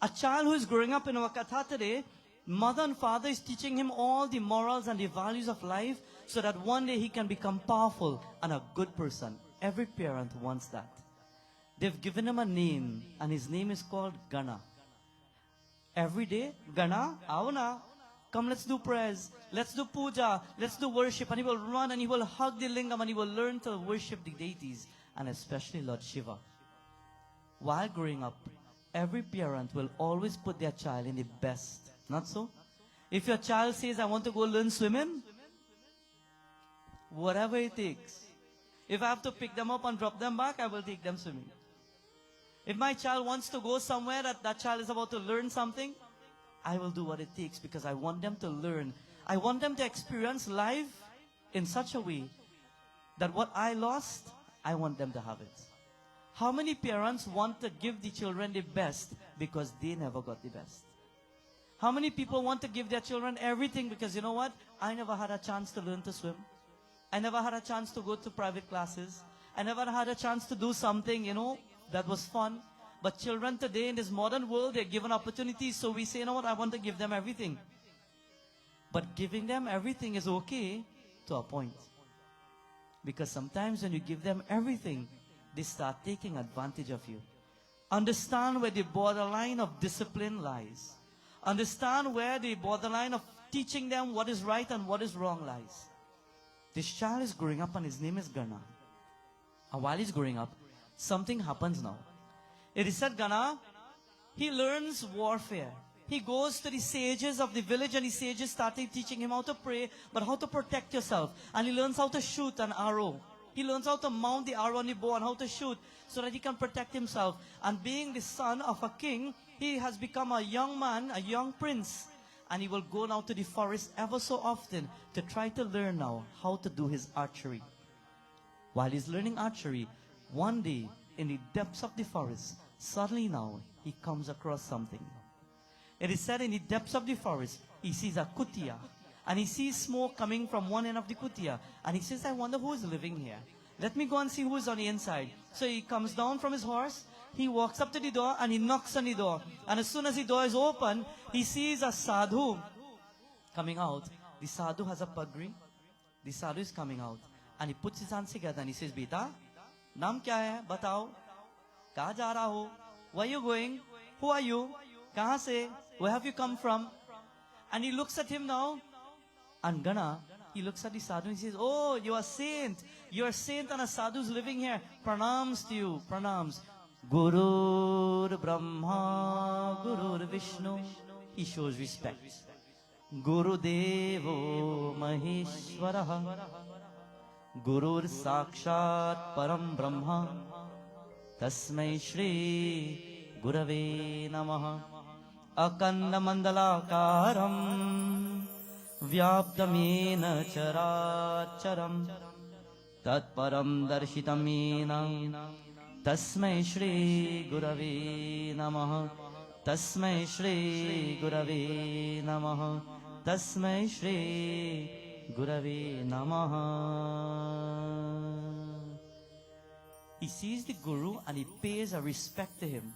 A child who is growing up in our katha today, mother and father is teaching him all the morals and the values of life so that one day he can become powerful and a good person. Every parent wants that. They've given him a name and his name is called Gana. Every day, Gana, Avana, come let's do prayers, let's do puja, let's do worship, and he will run and he will hug the lingam and he will learn to worship the deities and especially Lord Shiva. While growing up, every parent will always put their child in the best, not so? If your child says, I want to go learn swimming, whatever it takes. If I have to pick them up and drop them back, I will take them swimming. If my child wants to go somewhere that child is about to learn something, I will do what it takes because I want them to learn. I want them to experience life in such a way that what I lost, I want them to have it. How many parents want to give the children the best because they never got the best? How many people want to give their children everything because you know what? I never had a chance to learn to swim. I never had a chance to go to private classes. I never had a chance to do something, that was fun. But children today in this modern world, they're given opportunities. So we say, you know what, I want to give them everything. But giving them everything is okay to a point. Because sometimes when you give them everything, they start taking advantage of you. Understand where the borderline of discipline lies. Understand where the borderline of teaching them what is right and what is wrong lies. This child is growing up and his name is Gana. And while he's growing up, something happens now. It is said Gana, he learns warfare. He goes to the sages of the village and the sages started teaching him how to pray, but how to protect yourself. And he learns how to shoot an arrow. He learns how to mount the arrow on the bow and how to shoot so that he can protect himself. And being the son of a king, he has become a young man, a young prince. And he will go now to the forest ever so often to try to learn now how to do his archery. While he's learning archery, one day in the depths of the forest, suddenly now he comes across something. It is said in the depths of the forest, he sees a kutia. And he sees smoke coming from one end of the kutia. And he says, I wonder who is living here. Let me go and see who is on the inside. So he comes down from his horse. He walks up to the door and he knocks on the door. And as soon as the door is open, he sees a sadhu coming out. The sadhu has a pagri. The sadhu is coming out. And he puts his hands together and he says, Beta, naam kya hai? Batao. Kaha ja raha ho? Where are you going? Who are you? Kahan se? Where have you come from? And he looks at him now. And Gana, he looks at the sadhu and he says, oh, you are a saint. You are a saint and a sadhu is living here. Pranams to you. Pranams. Gurur Brahma, Gurur Vishnu. He shows respect. Guru Devo Maheshwaraha. Gurur Sakshat Param Brahma. Tasmai Shri Gurave Namaha. Akanda Mandalakaram. Vyaptamena Characharam. Tatparam Darshitamena. Tasmai Shri Gurave Namaha. Tasmai Shri Gurave Namaha. Tasmai Shri Gurave Namaha. He sees the Guru and he pays a respect to him.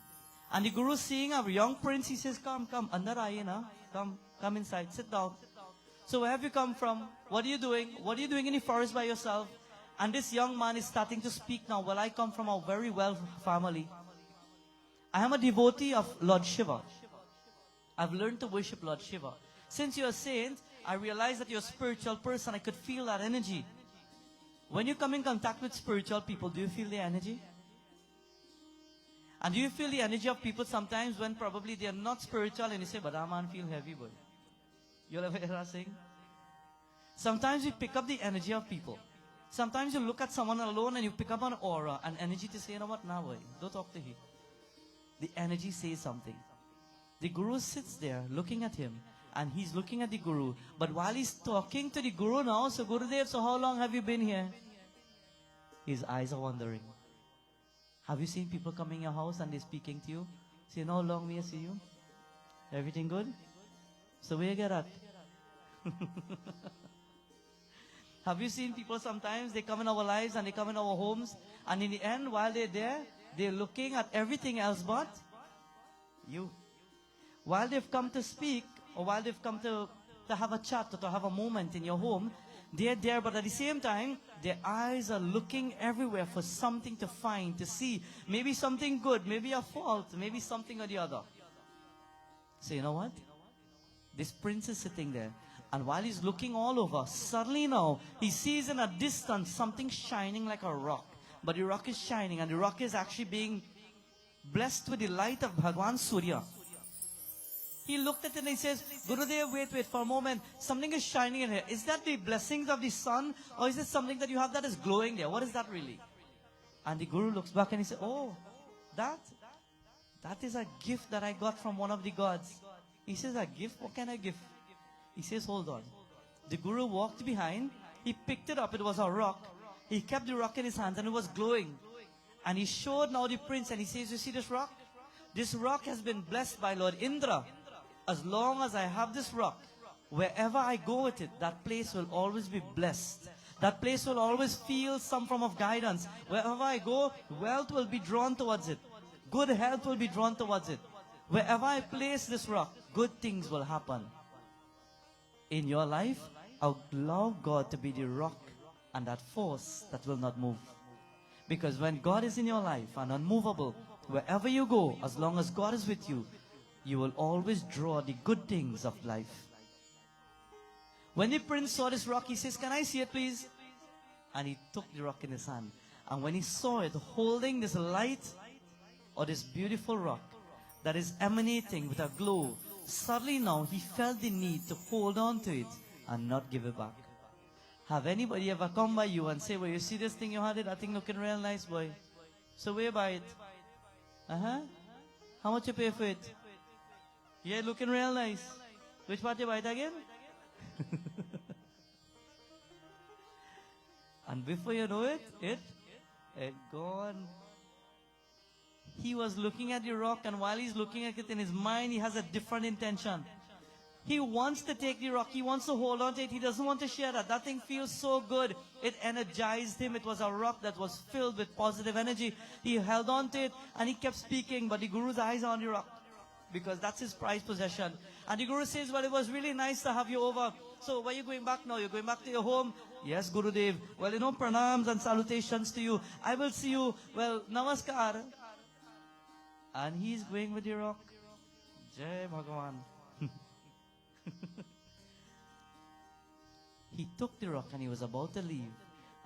And the Guru seeing a young prince, he says, come, andar aaye na, come inside, sit down. So where have you come from? What are you doing? What are you doing in the forest by yourself? And this young man is starting to speak now. Well, I come from a very well family. I am a devotee of Lord Shiva. I've learned to worship Lord Shiva. Since you're a saint, I realize that you're a spiritual person. I could feel that energy. When you come in contact with spiritual people, do you feel the energy? And do you feel the energy of people sometimes when probably they are not spiritual and you say, but that man feel heavy, boy. You'll ever hear us saying? Sometimes you pick up the energy of people. Sometimes you look at someone alone and you pick up an aura, an energy to say, you know what, now boy, don't talk to him. The energy says something. The Guru sits there looking at him and he's looking at the Guru. But while he's talking to the Guru now, so Gurudev, so how long have you been here? His eyes are wandering. Have you seen people coming in your house and they're speaking to you? Say, how long may I see you? Everything good? So where you get at? Have you seen people sometimes, they come in our lives and they come in our homes, and in the end, while they're there, they're looking at everything else but you. While they've come to speak, or while they've come to have a chat, or to have a moment in your home, they're there, but at the same time, their eyes are looking everywhere for something to find, to see. Maybe something good, maybe a fault, maybe something or the other. So you know what? This prince is sitting there. And while he's looking all over, suddenly now, he sees in a distance something shining like a rock. But the rock is shining, and the rock is actually being blessed with the light of Bhagwan Surya. He looked at it and he says, Gurudev, wait for a moment. Something is shining in here. Is that the blessings of the sun? Or is it something that you have that is glowing there? What is that really? And the Guru looks back and he says, oh, that is a gift that I got from one of the gods. He says, a gift? What kind of gift? He says, hold on. The Guru walked behind. He picked it up. It was a rock. He kept the rock in his hands and it was glowing. And he showed now the prince and he says, you see this rock? This rock has been blessed by Lord Indra. As long as I have this rock, wherever I go with it, that place will always be blessed. That place will always feel some form of guidance. Wherever I go, wealth will be drawn towards it. Good health will be drawn towards it. Wherever I place this rock, good things will happen. In your life, allow God to be the rock and that force that will not move. Because when God is in your life and unmovable, wherever you go, as long as God is with you, you will always draw the good things of life. When the prince saw this rock, he says, can I see it please? And he took the rock in his hand. And when he saw it holding this light or this beautiful rock that is emanating with a glow, suddenly now he felt the need to hold on to it and not give it back. Have anybody ever come by you and say, well, you see this thing you had it? That thing looking real nice, boy. So where you buy it? How much you pay for it? Yeah, looking real nice. Which part you buy it again? And before you know it, it gone. He was looking at the rock, and while he's looking at it in his mind, he has a different intention. He wants to take the rock. He wants to hold on to it. He doesn't want to share that. That thing feels so good. It energized him. It was a rock that was filled with positive energy. He held on to it, and he kept speaking, but the Guru's eyes are on the rock, because that's his prized possession. And the Guru says, well, it was really nice to have you over. So where are you going back now? You're going back to your home? Yes, Gurudev. Well, pranams and salutations to you. I will see you. Well, namaskar. And he's going with the rock. Jai Bhagavan. He took the rock and he was about to leave.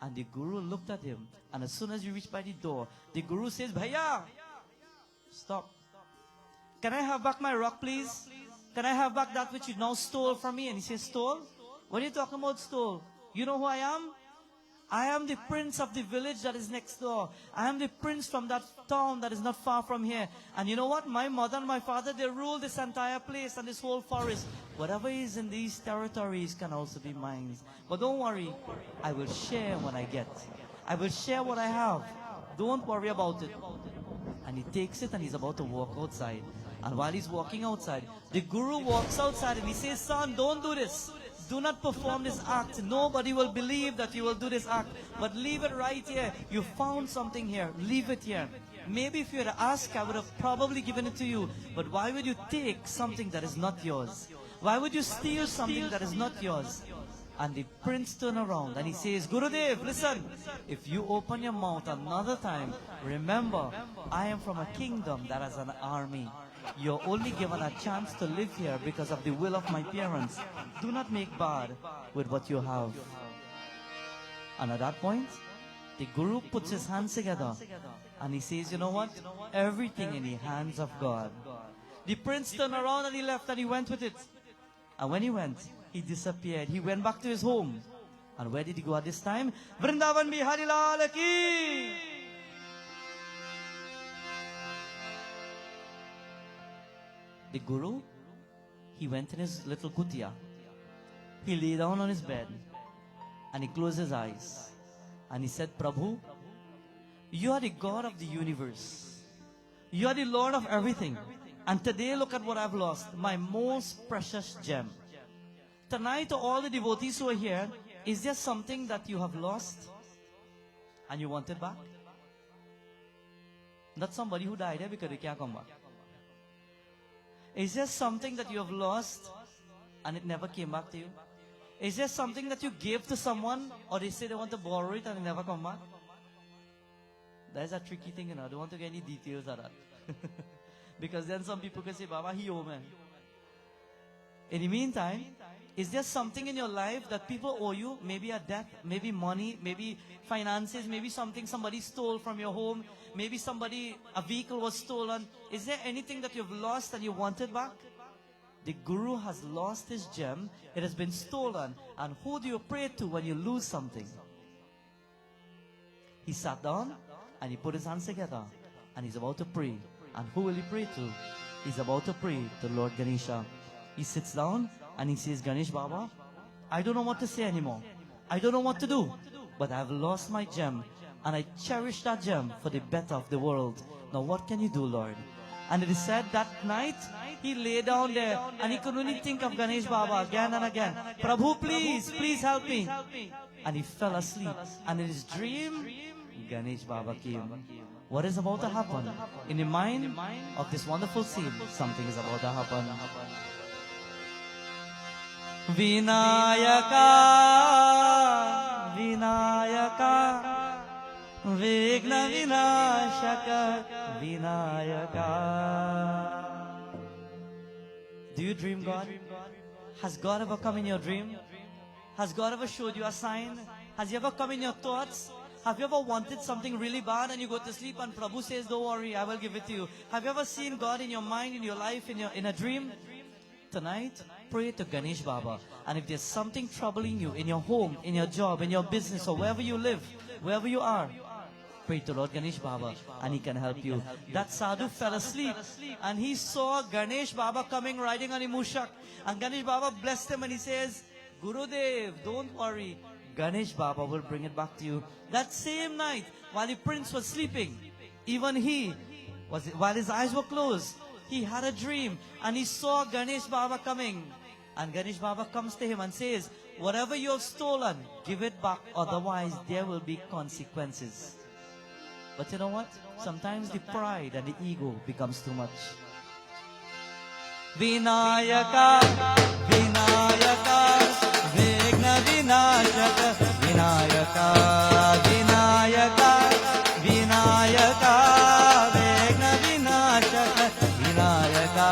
And the Guru looked at him. And as soon as he reached by the door, the Guru says, Bhaiya, stop. Can I have back my rock, please? Can I have back that which you now stole from me? And he says, stole? What are you talking about, stole? You know who I am? I am the prince of the village that is next door. I am the prince from that town that is not far from here. And you know what? My mother and my father, they rule this entire place and this whole forest. Whatever is in these territories can also be mine. But don't worry. I will share what I get. I will share what I have. Don't worry about it. And he takes it and he's about to walk outside. And while he's walking outside, the Guru walks outside and he says, son, don't do this. Do not perform this act. Nobody will believe that you will do this act. But leave it right here. You found something here. Leave it here. Maybe if you had asked, I would have probably given it to you. But why would you take something that is not yours? Why would you steal something that is not yours? And the prince turned around and he says, Gurudev, listen, if you open your mouth another time, remember, I am from a kingdom that has an army. You're only given a chance to live here because of the will of my parents. Do not make bad with what you have. And at that point, the Guru puts his hands together and he says, you know what? Everything in the hands of God. The prince turned around and he left and he went with it. And when he went, he disappeared. He went back to his home. And where did he go at this time? Vrindavan Bihari Lal ki. The Guru, he went in his little kutia. He lay down on his bed and he closed his eyes. And he said, Prabhu, you are the God of the universe. You are the Lord of everything. And today, look at what I've lost. My most precious gem. Tonight, to all the devotees who are here, is there something that you have lost and you want it back? Not somebody who died here because they can't come back. Is there something that you have lost and it never came back to you? Is there something that you gave to someone or they say they want to borrow it and it never come back? That is a tricky thing, you know. I don't want to get any details of that. Because then some people can say, Baba, he owe me. In the meantime, is there something in your life that people owe you? Maybe a debt, maybe money, maybe finances, maybe something somebody stole from your home, maybe a vehicle was stolen. Is there anything that you've lost and you want it back? The Guru has lost his gem. It has been stolen. And who do you pray to when you lose something? He sat down and he put his hands together and he's about to pray. And who will he pray to? He's about to pray to Lord Ganesha. He sits down and he says, Ganesh Baba, I don't know what to say anymore. I don't know what to do. But I've lost my gem. And I cherish that gem for the better of the world. Now what can you do, Lord? And it is said that night, he lay down there and he could only think of Ganesh Baba again and again. Prabhu, please, please help me. And he fell asleep. And in his dream, Ganesh Baba came. What is about to happen? In the mind of this wonderful scene, something is about to happen. Vinayaka, Vinayaka, Vigna Vinashaka, Vinayaka. Do you dream God? Has God ever come in your dream? Has God ever showed you a sign? Has He ever come in your thoughts? Have you ever wanted something really bad and you go to sleep and Prabhu says, don't worry, I will give it to you? Have you ever seen God in your mind, in your life, in a dream? Tonight, pray to Ganesh Baba. And if there's something troubling you in your home, in your job, in your business, or wherever you live, wherever you are, pray to Lord Ganesh Baba and he can help you. That sadhu fell asleep and he saw Ganesh Baba coming riding on a mushak. And Ganesh Baba blessed him and he says, Gurudev, don't worry. Ganesh Baba will bring it back to you. That same night, while the prince was sleeping, even while his eyes were closed, he had a dream and he saw Ganesh Baba coming. And Ganesh Baba comes to him and says, whatever you have stolen, give it back, otherwise there will be consequences. But you know what? Sometimes the pride and the ego becomes too much. Vinayaka, Vinayaka, Vigna Vinashaka, Vinayaka, Vinayaka, Vinayaka, Vigna Vinashaka, Vinayaka.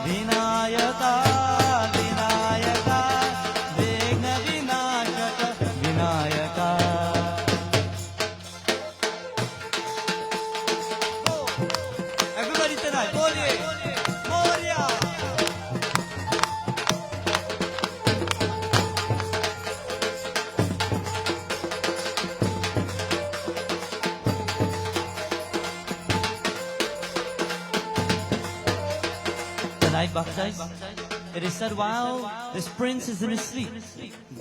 Vinayaka, Vinayaka, Vigna Moria. Tonight, Bhaktas, it is said while this prince is in his sleep,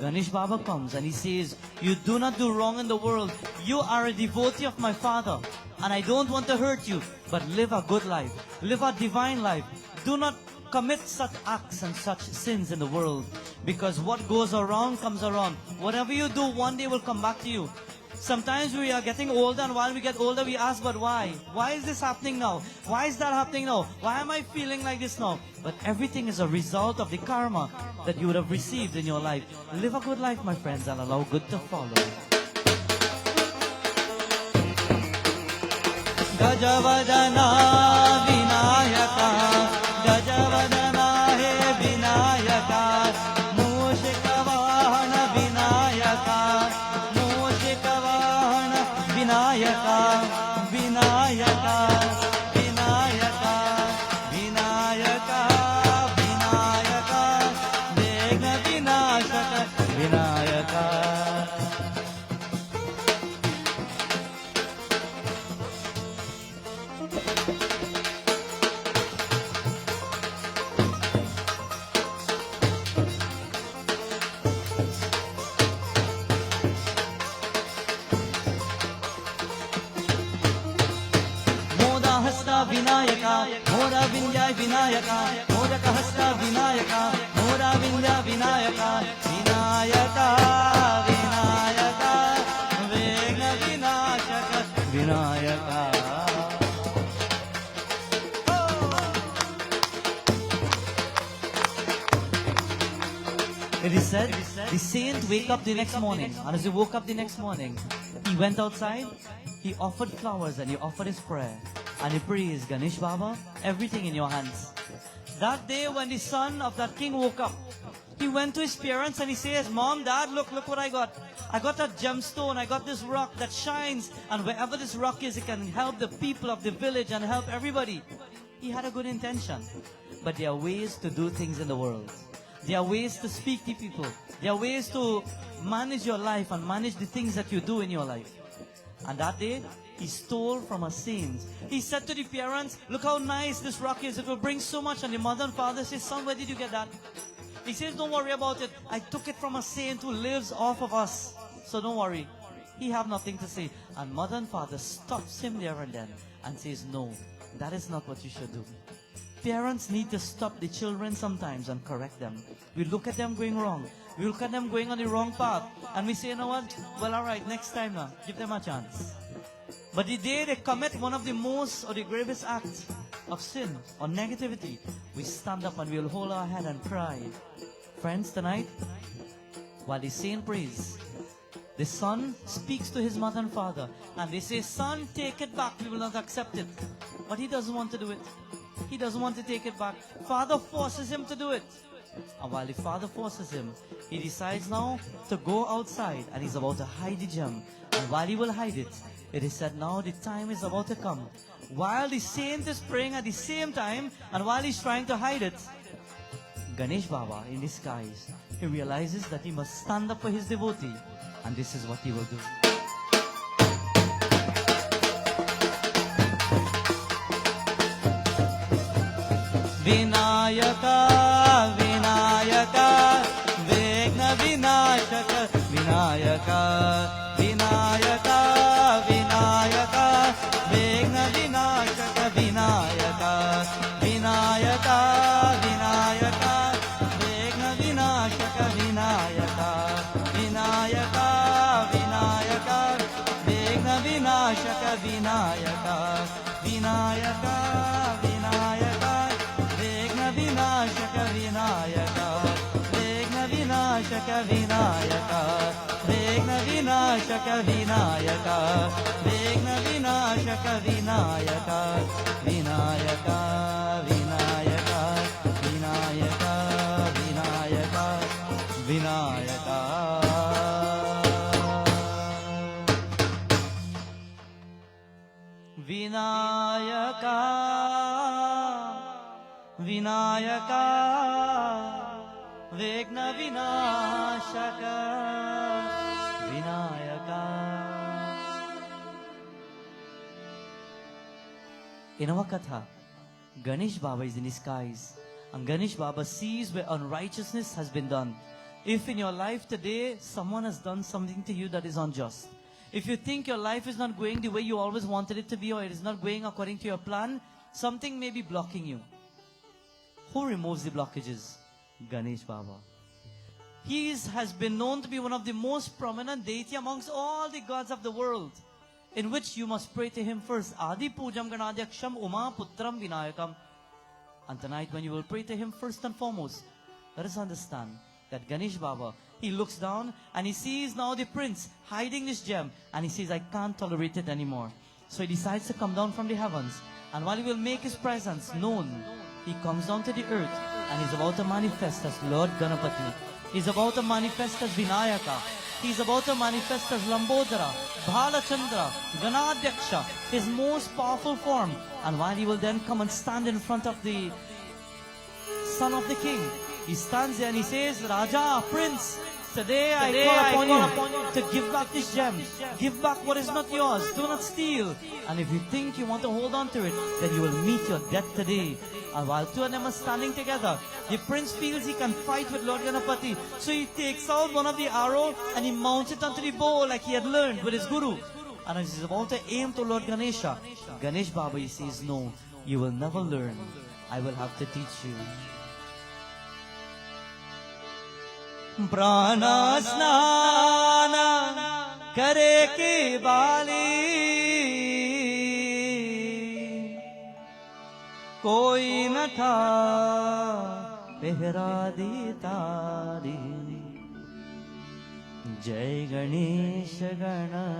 Ganesh Baba comes and he says, you do not do wrong in the world. You are a devotee of my father, and I don't want to hurt you, but live a good life. Live a divine life. Do not commit such acts and such sins in the world, because what goes around comes around. Whatever you do, one day will come back to you. Sometimes we are getting older, and while we get older, we ask, but why? Why is this happening now? Why is that happening now? Why am I feeling like this now? But everything is a result of the karma that you would have received in your life. Live a good life, my friends, and allow good to follow. Gajavadana Vinayaka, Gajavadana He Vinayaka, Mushikavahana Vinayaka, Mushikavahana Vinayaka, Vinayaka, Vinayaka, Vinayaka, Vinayaka, Megna Vinashaka, Vinayaka. Vinayaka, Mora Vindya Vinayaka, Mora Kahasta Vinayaka, Mora Vindya Vinayaka, Vinayaka, Vinayaka, Vegna Vinashaka, Vinayaka. It is said, the saint wake up the next morning, and as he woke up the next morning, he went outside, he offered flowers and he offered his prayer. And he prays, Ganesh Baba, everything in your hands. That day when the son of that king woke up, he went to his parents and he says, Mom, Dad, look what I got. I got a gemstone, I got this rock that shines, and wherever this rock is, it can help the people of the village and help everybody. He had a good intention. But there are ways to do things in the world. There are ways to speak to people. There are ways to manage your life and manage the things that you do in your life. And that day, he stole from a saint. He said to the parents, look how nice this rock is. It will bring so much. And the mother and father says, son, where did you get that? He says, don't worry about it. I took it from a saint who lives off of us. So don't worry. He have nothing to say. And mother and father stops him there and then and says, no, that is not what you should do. Parents need to stop the children sometimes and correct them. We look at them going wrong. We look at them going on the wrong path. And we say, you know what? Well, all right, next time now. Give them a chance. But the day they commit one of the most or the gravest acts of sin or negativity, we stand up and we'll hold our head and cry. Friends, tonight, while the saint prays, the son speaks to his mother and father, and they say, son, take it back, we will not accept it. But he doesn't want to do it. He doesn't want to take it back. Father forces him to do it. And while the father forces him, he decides now to go outside, and he's about to hide the gem. And while he will hide it, it is said now the time is about to come. While the saint is praying at the same time, and while he's trying to hide it, Ganesh Baba, in disguise, he realizes that he must stand up for his devotee. And this is what he will do. Vinayaka, Vinayaka, Vegna Vinashaka, Vinayaka, Vinayaka, Vinayaka, Vegna Vinashaka, Vinayaka, Vinayaka, Vinayaka, Vegna Vinashaka, Vinayaka, Vinayaka, Vinayaka, Vegna Vinashaka, Vinayaka, Vinayaka, Vinayaka, Vegna Vinashaka, Vinayaka, Vegna Vinashaka, Vinayaka, Vegna Vinashaka, Vinayaka, Vegna Vinashaka, Vinayaka, Vinayaka, Vinayaka, Vinayaka, Vinayaka, Vinayaka. Vinayaka, Vinayaka Vigna Vinashaka Vinayaka. In our katha, Ganesh Baba is in his skies, and Ganesh Baba sees where unrighteousness has been done. If in your life today someone has done something to you that is unjust, if you think your life is not going the way you always wanted it to be, or it is not going according to your plan, something may be blocking you. Who removes the blockages? Ganesh Baba. He has been known to be one of the most prominent deity amongst all the gods of the world, in which you must pray to him first. Adi Pujam Ganadhyaksham Uma Putram Vinayakam. And tonight when you will pray to him first and foremost, let us understand that Ganesh Baba, he looks down and he sees now the prince hiding this gem, and he says, I can't tolerate it anymore. So he decides to come down from the heavens, and while he will make his presence known, he comes down to the earth and he's about to manifest as Lord Ganapati. He's about to manifest as Vinayaka. He's about to manifest as Lambodara, Bhalachandra, Ganadhyaksha, his most powerful form. And while he will then come and stand in front of the son of the king, he stands there and he says, Raja, Prince, today I call upon you to give back this gem. Give back what is not yours. Do not steal. And if you think you want to hold on to it, then you will meet your death today. And while two of them are standing together, the prince feels he can fight with Lord Ganapati. So he takes out one of the arrow and he mounts it onto the bow like he had learned with his guru. And as he's about to aim to Lord Ganesha, Ganesh Baba, he says, no, you will never learn. I will have to teach you. Prana snana kare ki bali koi na tha pehra di tari. Jai Ganesh Gana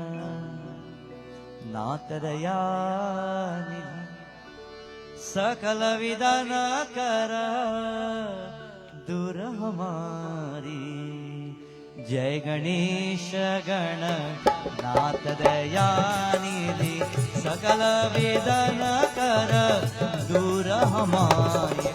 Natadayani Sakala Vidana Kara दूर हमारी. जय गणेश गण नाथ दयानिधि सकल वेदन कर दूर हमारी.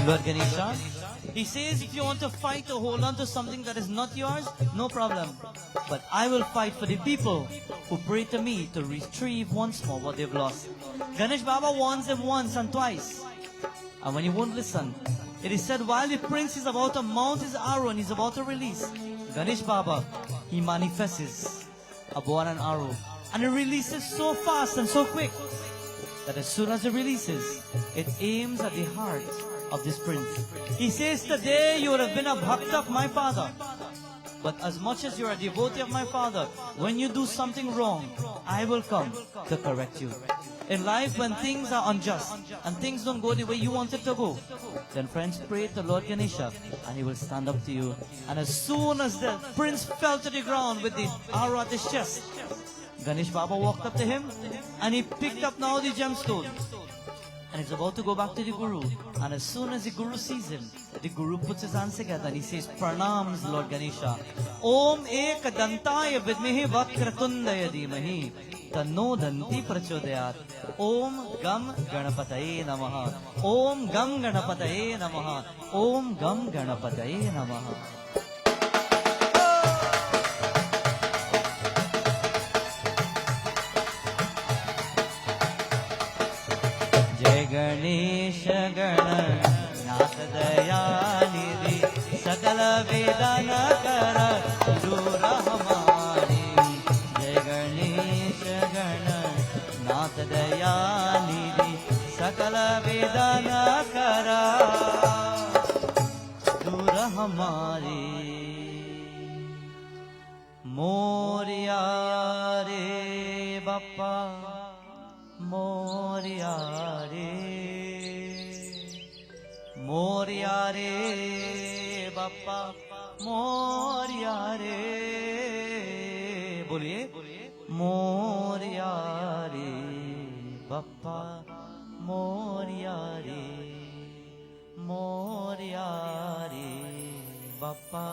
Lord Ganesha, he says, if you want to fight or hold on to something that is not yours, no problem. But I will fight for the people who pray to me to retrieve once more what they've lost. Ganesh Baba warns them once and twice. And when he won't listen, it is said while the prince is about to mount his arrow and he's about to release, Ganesh Baba, he manifests a bow and an arrow. And it releases so fast and so quick that as soon as it releases, it aims at the heart of this prince. He says, today you would have been a bhakt of my father, but as much as you are a devotee of my father, when you do something wrong, I will come to correct you. In life, when things are unjust and things don't go the way you want it to go, then friends, pray to Lord Ganesha and he will stand up to you. And as soon as the prince fell to the ground with the arrow at his chest, Ganesh Baba walked up to him and he picked up now the gemstone. And he's about to go back to the Guru. And as soon as the Guru sees him, the Guru puts his hands together and he says, Pranams, Lord Ganesha. Om ek dantaya vidmehi vakratundaya dhimahi tanno danti prachodayat. Om gam ganapataye namaha. Om gam ganapataye namaha. Om gam ganapataye namaha. Ganesh गण नाथ दयानिधि सकल वेदन कर दूर हमारी. जय गणेश गण नाथ दयानिधि सकल वेदन कर दूर हमारी. मोरिया रे बापा मोरिया रे, मोरिया रे बाप्पा मोरिया रे बोलिए मोरया रे बाप्पा मोरया रे बाप्पा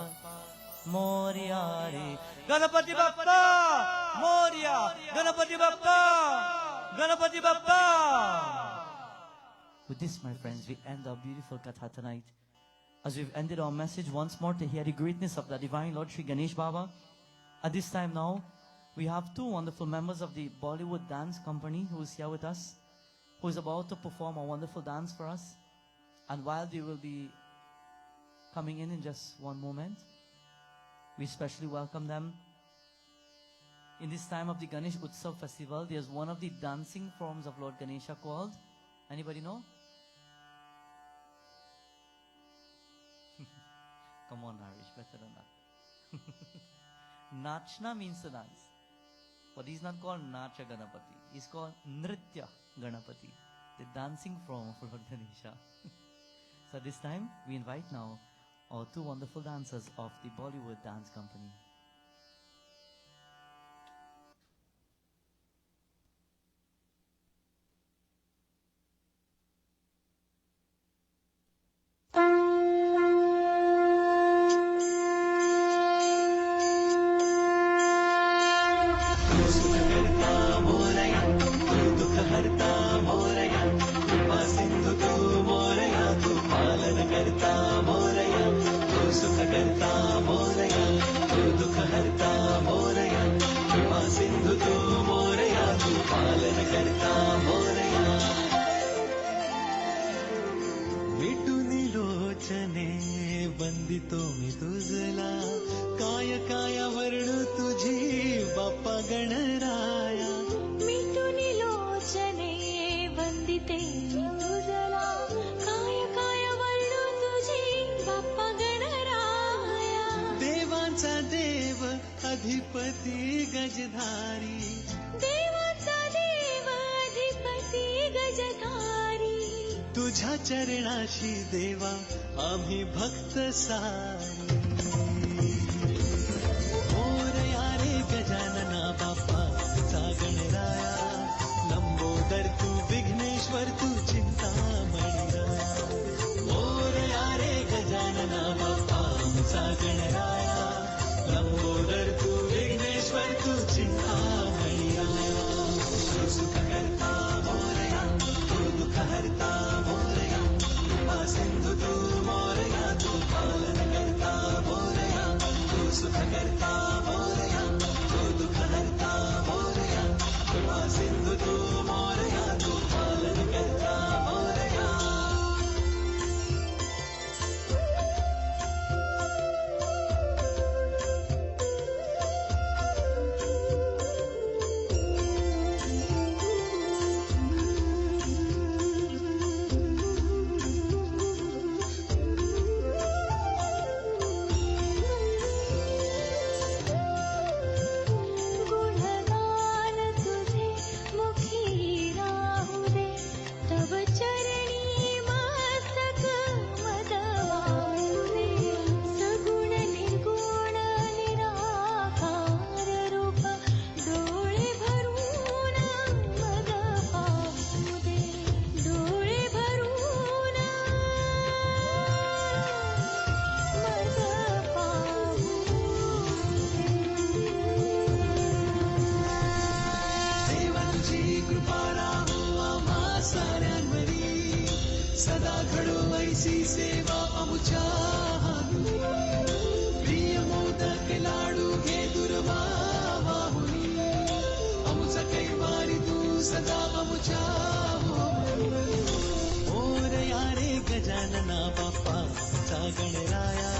मोरया रे Ganpati Bappa Morya Ganpati Bappa Ganpati Bappa. With this, my friends, we end our beautiful katha tonight. As we've ended our message once more to hear the greatness of the Divine Lord Sri Ganesh Baba, at this time now, we have two wonderful members of the Bollywood Dance Company who is here with us, who is about to perform a wonderful dance for us. And while they will be coming in just one moment, we especially welcome them. In this time of the Ganesh Utsav festival, there's one of the dancing forms of Lord Ganesha called, anybody know? Come on, Naresh, better than that. Nachna means to dance. But he's not called Nacha Ganapati. He's called Nritya Ganapati, the dancing form of Lord Ganesha. So this time, we invite now our two wonderful dancers of the Bollywood Dance Company. वंदितो मी तुझला काय काय वर्णू तुझी बाप्पा गणराया मिटुनी लोचने वंदिते मी तुझला काय काय वर्णू तुझी बाप्पा गणराया देवांचा देव अधिपती गजधारी देवाचा देव अधिपती गजधारी तुझ्या चरणाशी देवा आम्ही भक्त सारी मोरया रे गजानना बाप्पा चा गणराया लंबोदर तू विघ्नेश्वर तू चिंतामणी राया मोरया रे गजानना बाप्पा चा गणराया लंबोदर तू विघ्नेश्वर तू चिंतामणी राया तू सुख करता मोरया तू दुःख हरता मोरया कृपा सिंधु तू मोरया तू पालन करता मोरया तू सुख करता मोरया तू दुःख हरता मोरया कृपा सिंधु तू मोरया तू पालन करता मोरया गुणगान तुझे मुखी राहू दे तव चरणी मस्तक मद वाळू दे सगुण निर्गुण निराकार रूप डोळे भरून मद पाहू दे डोळे भरून मद पाहू देवा तुझी कृपा राहो आम्हा साऱ्यांवरी सदा घडो ऐसी सेवा अमुच्या हातून प्रिय मोदक लाडू घे दुर्वा वाहुनी अमुचा कैवारी तू सदा अमुच्या मोरया रे गजानना बाप्पा चा गणराया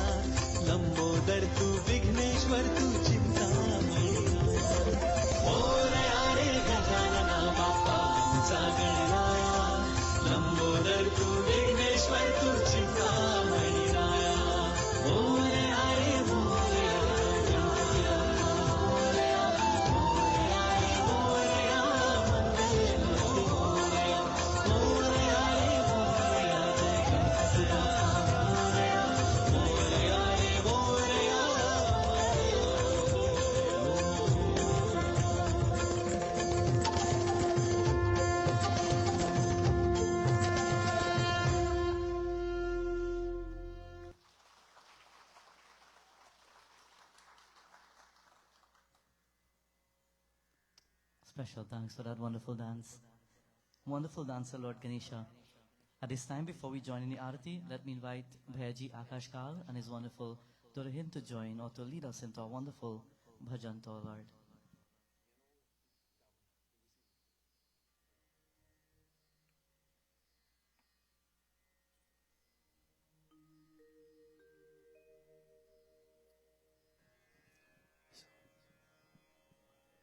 लंबोदर तू विघ्नेश्वर तू चिंतामणी मोरया रे गजानना बाप्पा चा गणराया लंबोदर तू विघ्नेश्वर तू चिंतामणी राया मोरया रे मोरया मोरया मोरया मोरया रे मोरया मंगल मोरया मोरया रे मोरया जय गणपती बाप्पा मोरया मोरया रे Morya Special thanks for that wonderful dance. Wonderful dancer, Lord Ganesha. At this time, before we join in the Arati, let me invite Bhayaji Akash Kal and his wonderful Dorahin to join or to lead us into a wonderful bhajan to our Lord.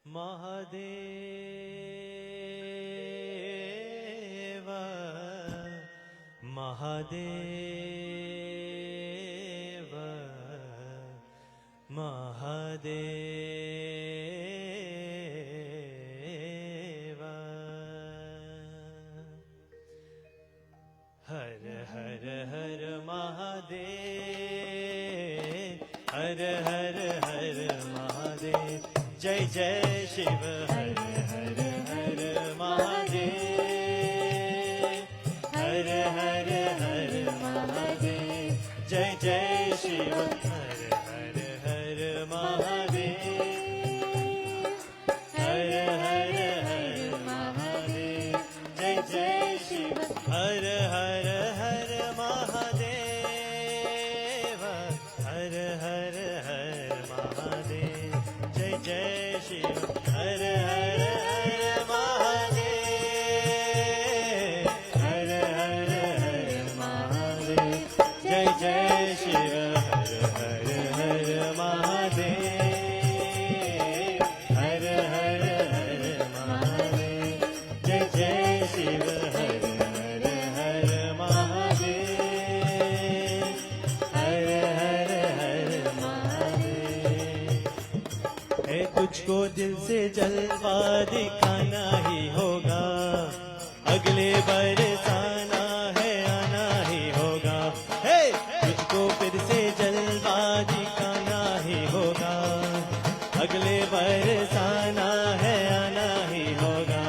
Mahadeva, Mahadeva, Mahadeva. Har Har Har Mahadev, Har Har Har Mahadev. Jai Jai Shiva, Har Har Har Mahadev, Har Har Har Mahadev. Jai Jai Shiva, Har Har Har Mahadev, Har Har Har Mahadev. Jai Jai Shiva, Har Har Har Mahadev, Har Har Har Mahadev. Jai Jai Shiva, Har Har Har Mahadev, Har Har Har Mahadev. Jai Jai Shiva, Har Har Har Mahadev, Har Har Har Mahadev. Jai Jai Shiva, Har Har Har Mahadev, Har Har Har Mahadev. है तुझको दिल से जलवा दिखाना ही होगा, अगले बरसाना है आना ही होगा। है तुझको फिर से जलवा दिखाना ही होगा, अगले बरसाना है आना ही होगा।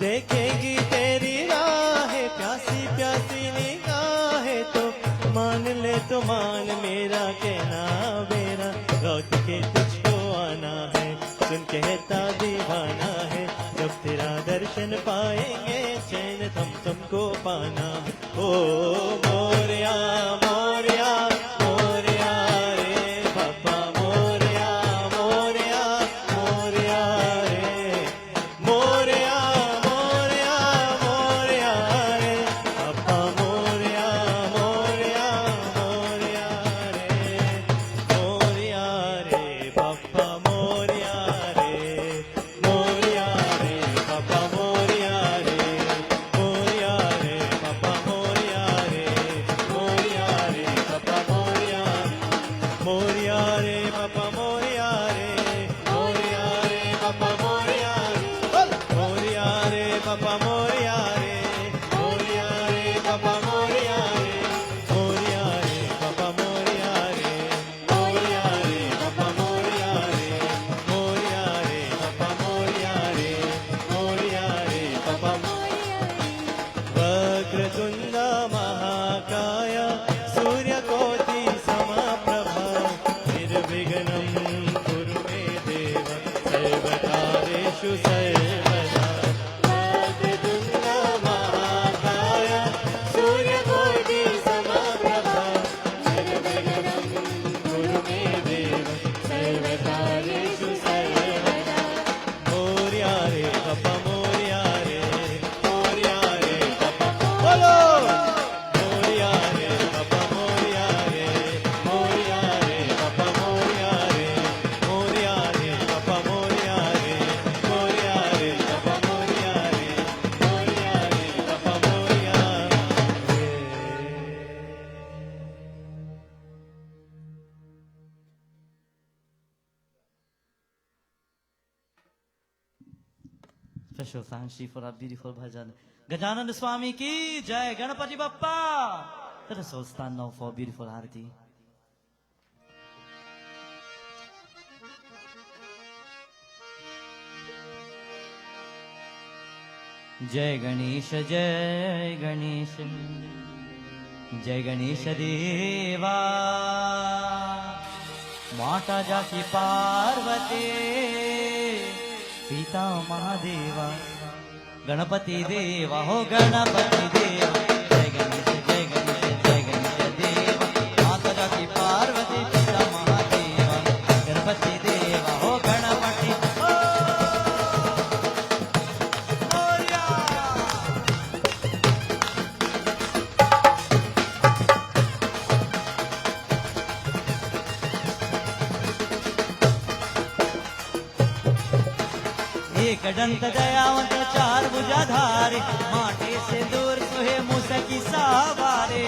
देखेगी तेरी राहें प्यासी प्यासी निगाहें तो मान ले तो मान मेरा कहना मेरा। लौट के तुझको आना है, सुन कहता दीवाना है। जब तेरा दर्शन पाएंगे चैन थम तुमको पाना। ओ मोरया मोरया मोरया रे बाबा मोरया मोरया मोरया रे मोरया मोरया मोरया रे बाबा मोरया मोरया मोरया रे मोरया रे बाबा मोरया रे मोरया रे बाबा मोरया रे मोरया रे बाबा मोरया रे मोरया रे बाबा मोरया मोरया रे बाबा मोरया रे मोरया रे बाबा मोरया मोरया रे बाबा मोरया रे मोरया रे बाबा मोरया रे मोरया रे बाबा मोरया रे मोरया रे बाबा मोरया रे मोरया रे बाबा मोरया रे मोरया रे बाबा वक्रतुंड महाकाय सूर्यकोटि समप्रभा निर्विघ्नं कुरु मे देव सर्वकार्येषु सर्वदा। वक्रतुंड महाकाय सूर्यकोटि समप्रभा निर्विघ्नं कुरु मे देव सर्वकार्येषु सर्वदा। मोरया रे बाबा मोरया रे मोरया रे बाबा बोलो मोरया रे बाबा मोरया रे मोरया रे बाबा मोरया रे मोरया रे बाबा मोरया रे मोरया रे बाबा मोरया रे मोरया रे बाबा मोरया रे। Special thanks Shri for that beautiful bhajan. Gajananda Swami ki jai, Ganapati Bappa. Let us all stand now for a beautiful arati. Jai Ganesh, Jai Ganesh, Jai Ganesh Deva, Mata Jaki Parvati, पिता महादेवा गणपति देवा हो गणपति देवा जय गणेश जय गणेश जय गणेश देवा माता जाति पार्वती पिता महादेवा गणपति देवा हो गणपति एक दंत दयावंत चार भुजाधारे माटे से दूर सोहे मुसकी सावारे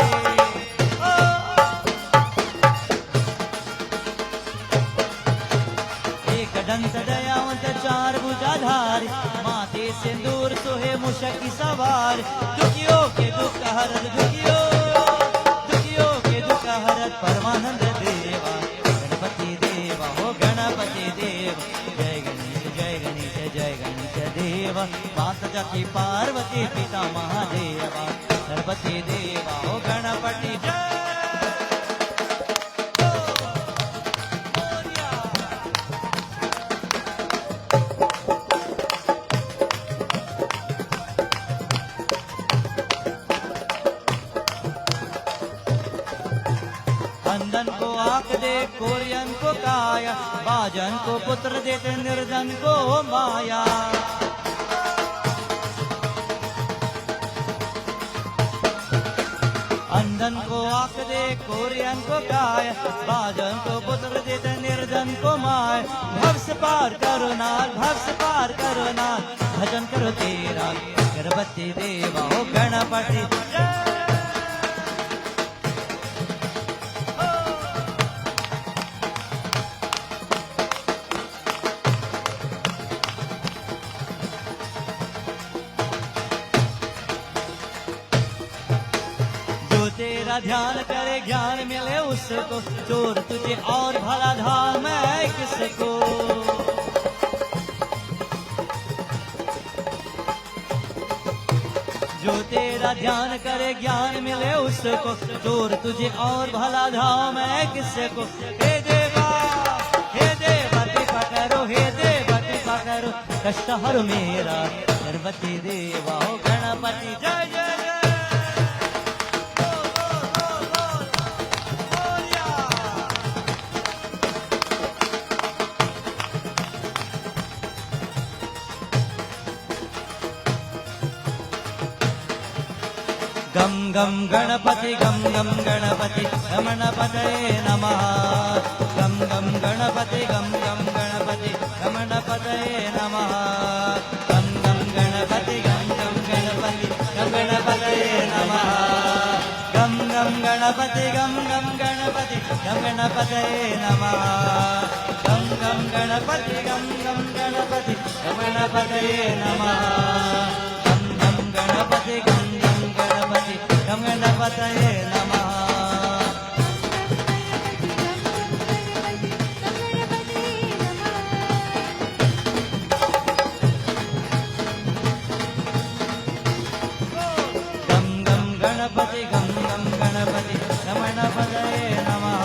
एक दंत दयावंत चार भुजाधारे माटे से दूर सोहे मुसकी सवार दुखियों के दुख हरत दुखियों के दुख हरत परमानंद देवा गणपति देवा हो गणपति देव जय गणेश जय गणेश जय गणेश देवा माता जाति पार्वती पिता महादेवा गणपति देवा हो गणपति जय अंधन को आंख दे कोरियन को काया बाजन को पुत्र देते निर्धन को माया अंधन को आंख दे कोरियन को काया बाजन को पुत्र देते निर्धन को माया भव से पार करो नाथ भव से पार करो नाथ भजन करो तेरा गणपति देवा हो गणपति तेरा ध्यान करे ज्ञान मिले उसको चोर तुझे और भला धाम है किसको जो तेरा ध्यान करे ज्ञान मिले उसको चोर तुझे और भला धाम है किसको हे देवा कृपा करो हे देवा कृपा करो कष्ट हर मेरा गणपति देवा हो गणपति जय जय गम गम गणपति रमणपतये नमः गम गम गणपति रमणपतये नमः गम गम गणपति रमणपतये नमः गम गम गणपति रमणपतये नमः गम गम गणपति रमणपतये नमः गम गम गणपति गणपतये नमः गम गम गणपति रमणपतये नमः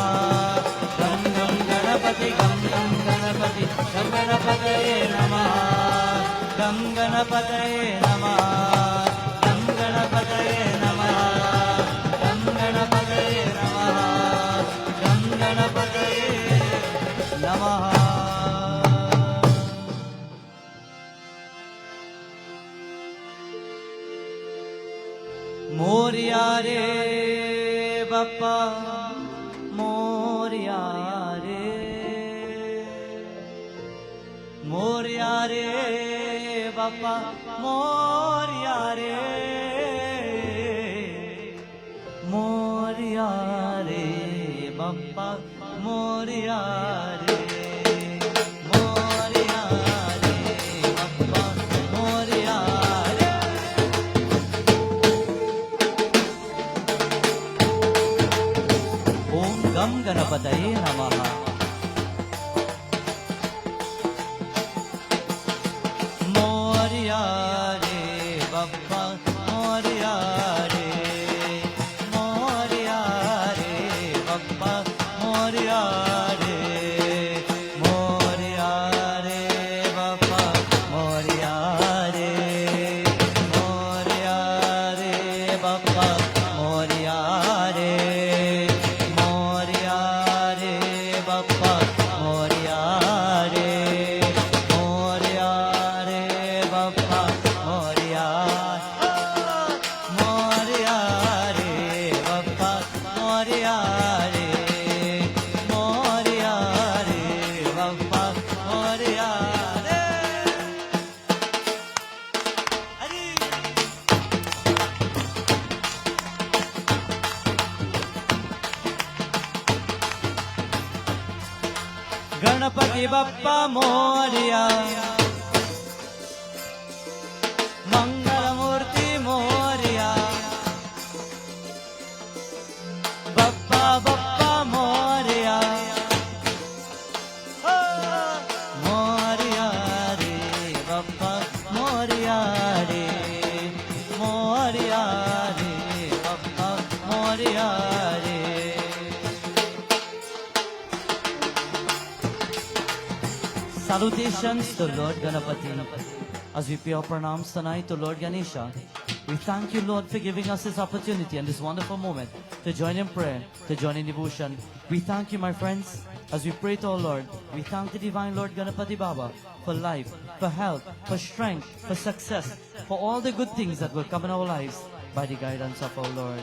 गम गम गणपति रमणपतये नमः गम गणपतये नमः गम गणपतये नमः गम गणपतये नमः गम गणपतये नमः मोरिया रे बप्पा मोरिया रे बप्पा मोरिया रे बप्पा मोरिया रे बप्पा मोरिया रे ओम गम गणपतये नमः मोरिया रे बप्पा मोरिया रे बप्पा मोरिया रे गणपति बप्पा मोरया मंगल मूर्ति मोरया बप्पा बप्पा मोरया मोरया रे बप्पा मोरया रे मोरया रे बप्पा मोरया रे. Salutations to Lord Ganapati. As we pay our pranams tonight to Lord Ganesha, we thank you, Lord, for giving us this opportunity and this wonderful moment to join in prayer, to join in devotion. We thank you, my friends, as we pray to our Lord. We thank the Divine Lord Ganapati Baba for life, for health, for strength, for success, for all the good things that will come in our lives by the guidance of our Lord.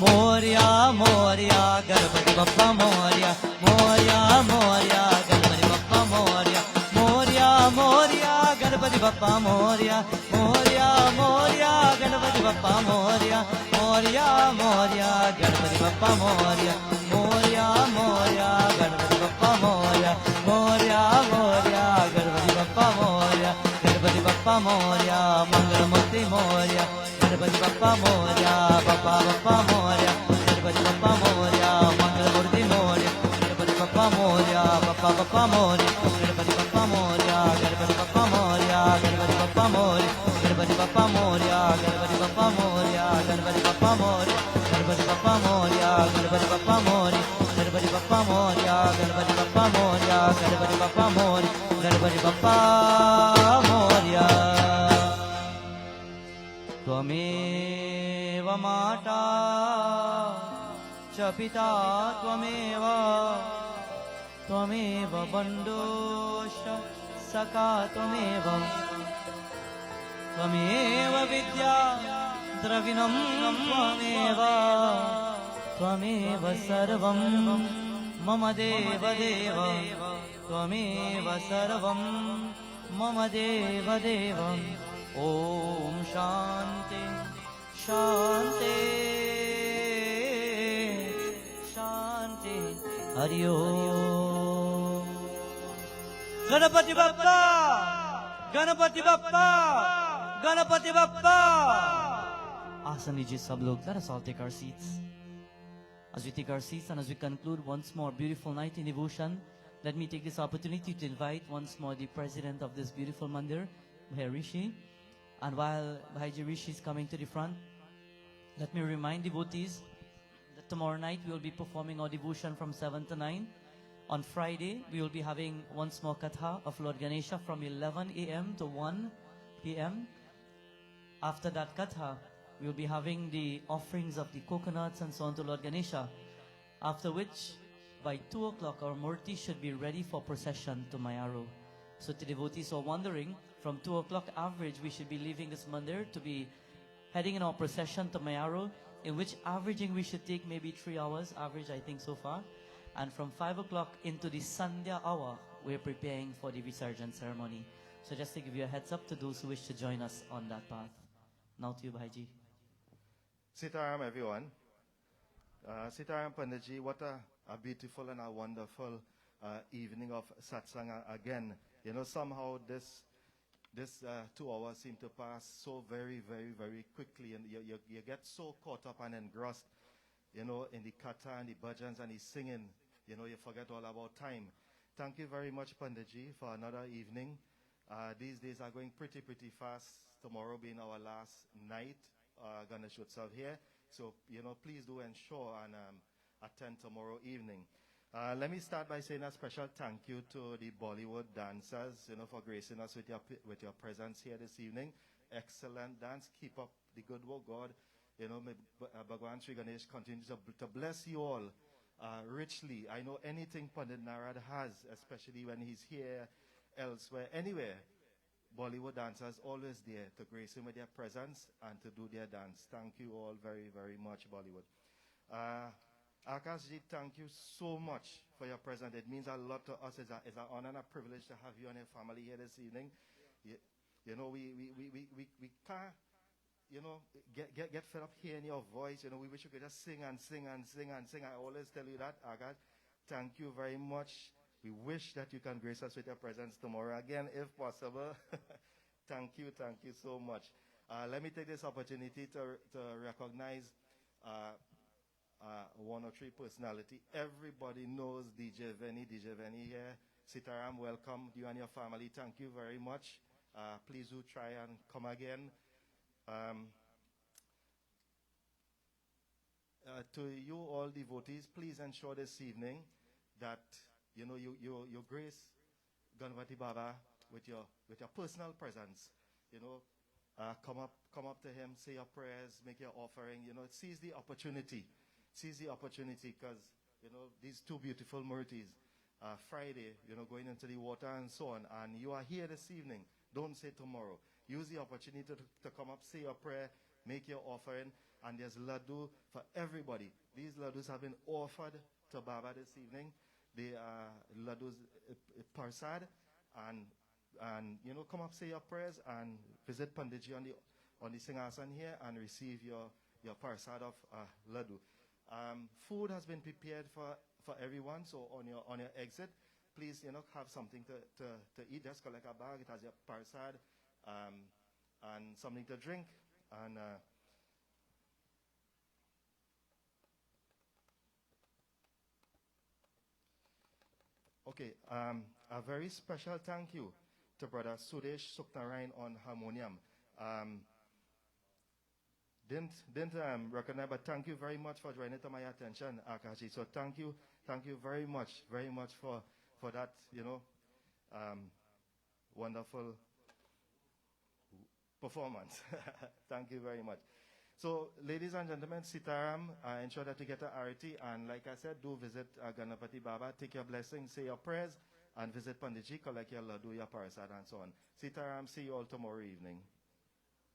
Moria, Moria, Ganapati Bappa Moria, Moria, Moria, Ganapati Bappa Moria, Moria, Moria, Ganapati Bappa Moria, Moria, Moria, Ganapati Bappa Moria, Moria, Moria, Ganapati Bappa Moria, Moria, Moria, Ganapati Bappa Moria, Moria, Moria, Ganapati Bappa Moria, Ganapati Bappa Moria, Mangalamurti Moria, Ganapati Bappa Moria, Bappa Bappa Moria, Ganapati Bappa Moria, Mangalamurti Moria, Ganapati Bappa Moria, Bappa Bappa Moria, Ganapati Bappa Moria, Ganapati Bappa Moria, Ganapati Bappa Moria, Ganapati Bappa Moria, Ganapati Bappa Moria, Ganapati Bappa Moria, Ganapati Bappa Moria, Ganapati Bappa Moria, Ganapati Bappa Moria, Ganapati Bappa Moria, Ganapati Bappa Moria, Ganapati Bappa Moria. त्वमेव माता च पिता त्वमेव त्वमेव बन्धुश्च सखा त्वमेव त्वमेव विद्या द्रविणं त्वमेव त्वमेव सर्वं मम देव देव त्वमेव सर्वं मम देव देव. Om Shanti Shanti Shanti Hari Om. Ganapati Bappa Ganapati Bappa Ganapati Bappa. Asan लीजिए सब लोग. Let us all take our seats. As we take our seats and as we conclude once more beautiful night in devotion, let me take this opportunity to invite once more the president of this beautiful mandir, Bhai Rishi. And while Bhaiji Rishi is coming to the front, let me remind devotees that tomorrow night we will be performing our devotion from 7 to 9. On Friday, we will be having once more Katha of Lord Ganesha from 11 a.m. to 1 p.m. After that Katha, we will be having the offerings of the coconuts and so on to Lord Ganesha. After which, by 2 o'clock, our Murti should be ready for procession to Mayaro. So to devotees who are wondering, from 2 o'clock average, we should be leaving this mandir to be heading in our procession to Mayaro, in which averaging we should take maybe 3 hours, average I think so far. And from 5 o'clock into the Sandhya hour, we're preparing for the Visarjan ceremony. So just to give you a heads up to those who wish to join us on that path. Now to you, Bhaiji. Sitaram, everyone. Sitaram Panditji, what a beautiful and a wonderful evening of satsang again. You know, somehow this 2 hours seem to pass so very, very, very quickly, and you get so caught up and engrossed, you know, in the katha and the bhajans and the singing, you know, you forget all about time. Thank you very much, Panditji, for another evening. These days are going pretty fast. Tomorrow being our last night, Ganesh Utsav here. So, you know, please do ensure and attend tomorrow evening. Let me start by saying a special thank you to the Bollywood dancers, you know, for gracing us with your presence here this evening. Excellent dance. Keep up the good work, God. You know, may Bhagwan Sri Ganesh continue to bless you all richly. I know anything Pundit Narad has, especially when he's here, elsewhere, anywhere, Bollywood dancers always there to grace him with their presence and to do their dance. Thank you all very, very much, Bollywood. Akashji, thank you so much for your presence. It means a lot to us. It's an honor and a privilege to have you and your family here this evening. You know, we can't you know, get fed up hearing your voice. You know, we wish you could just sing and sing and sing and sing. I always tell you that, Agad. Thank you very much. We wish that you can grace us with your presence tomorrow again, if possible. Thank you so much. Let me take this opportunity to recognize one or three personality. Everybody knows DJ Venny here. Sitaram, welcome. You and your family, thank you very much. Please do try and come again. To you all devotees, please ensure this evening that you know you grace Ganpati Baba with your personal presence. You know, come up to him, say your prayers, make your offering. You know, seize the opportunity, because you know these two beautiful murtis. Friday, you know, going into the water and so on, and you are here this evening. Don't say tomorrow. Use the opportunity to come up, say your prayer, make your offering, and there's laddu for everybody. These laddus have been offered to Baba this evening. They are laddus parsad, and you know, come up, say your prayers, and visit Panditji on the Singhasan here and receive your parsad of laddu. Food has been prepared for everyone, so on your exit, please, you know, have something to eat. Just collect a bag. It has your parsad and something to drink. And okay, a very special thank you to Brother Sudesh Suknarayan on harmonium. Didn't recognize, but thank you very much for drawing it to my attention, Akashi. So thank you very much for that, you know, wonderful performance. Thank you very much. So, ladies and gentlemen, Sitaram, ensure that you get an arati, and like I said, do visit Ganapati Baba, take your blessing, say your prayers, and visit Panditji, collect your laddu, your parasad, and so on. Sitaram, see you all tomorrow evening.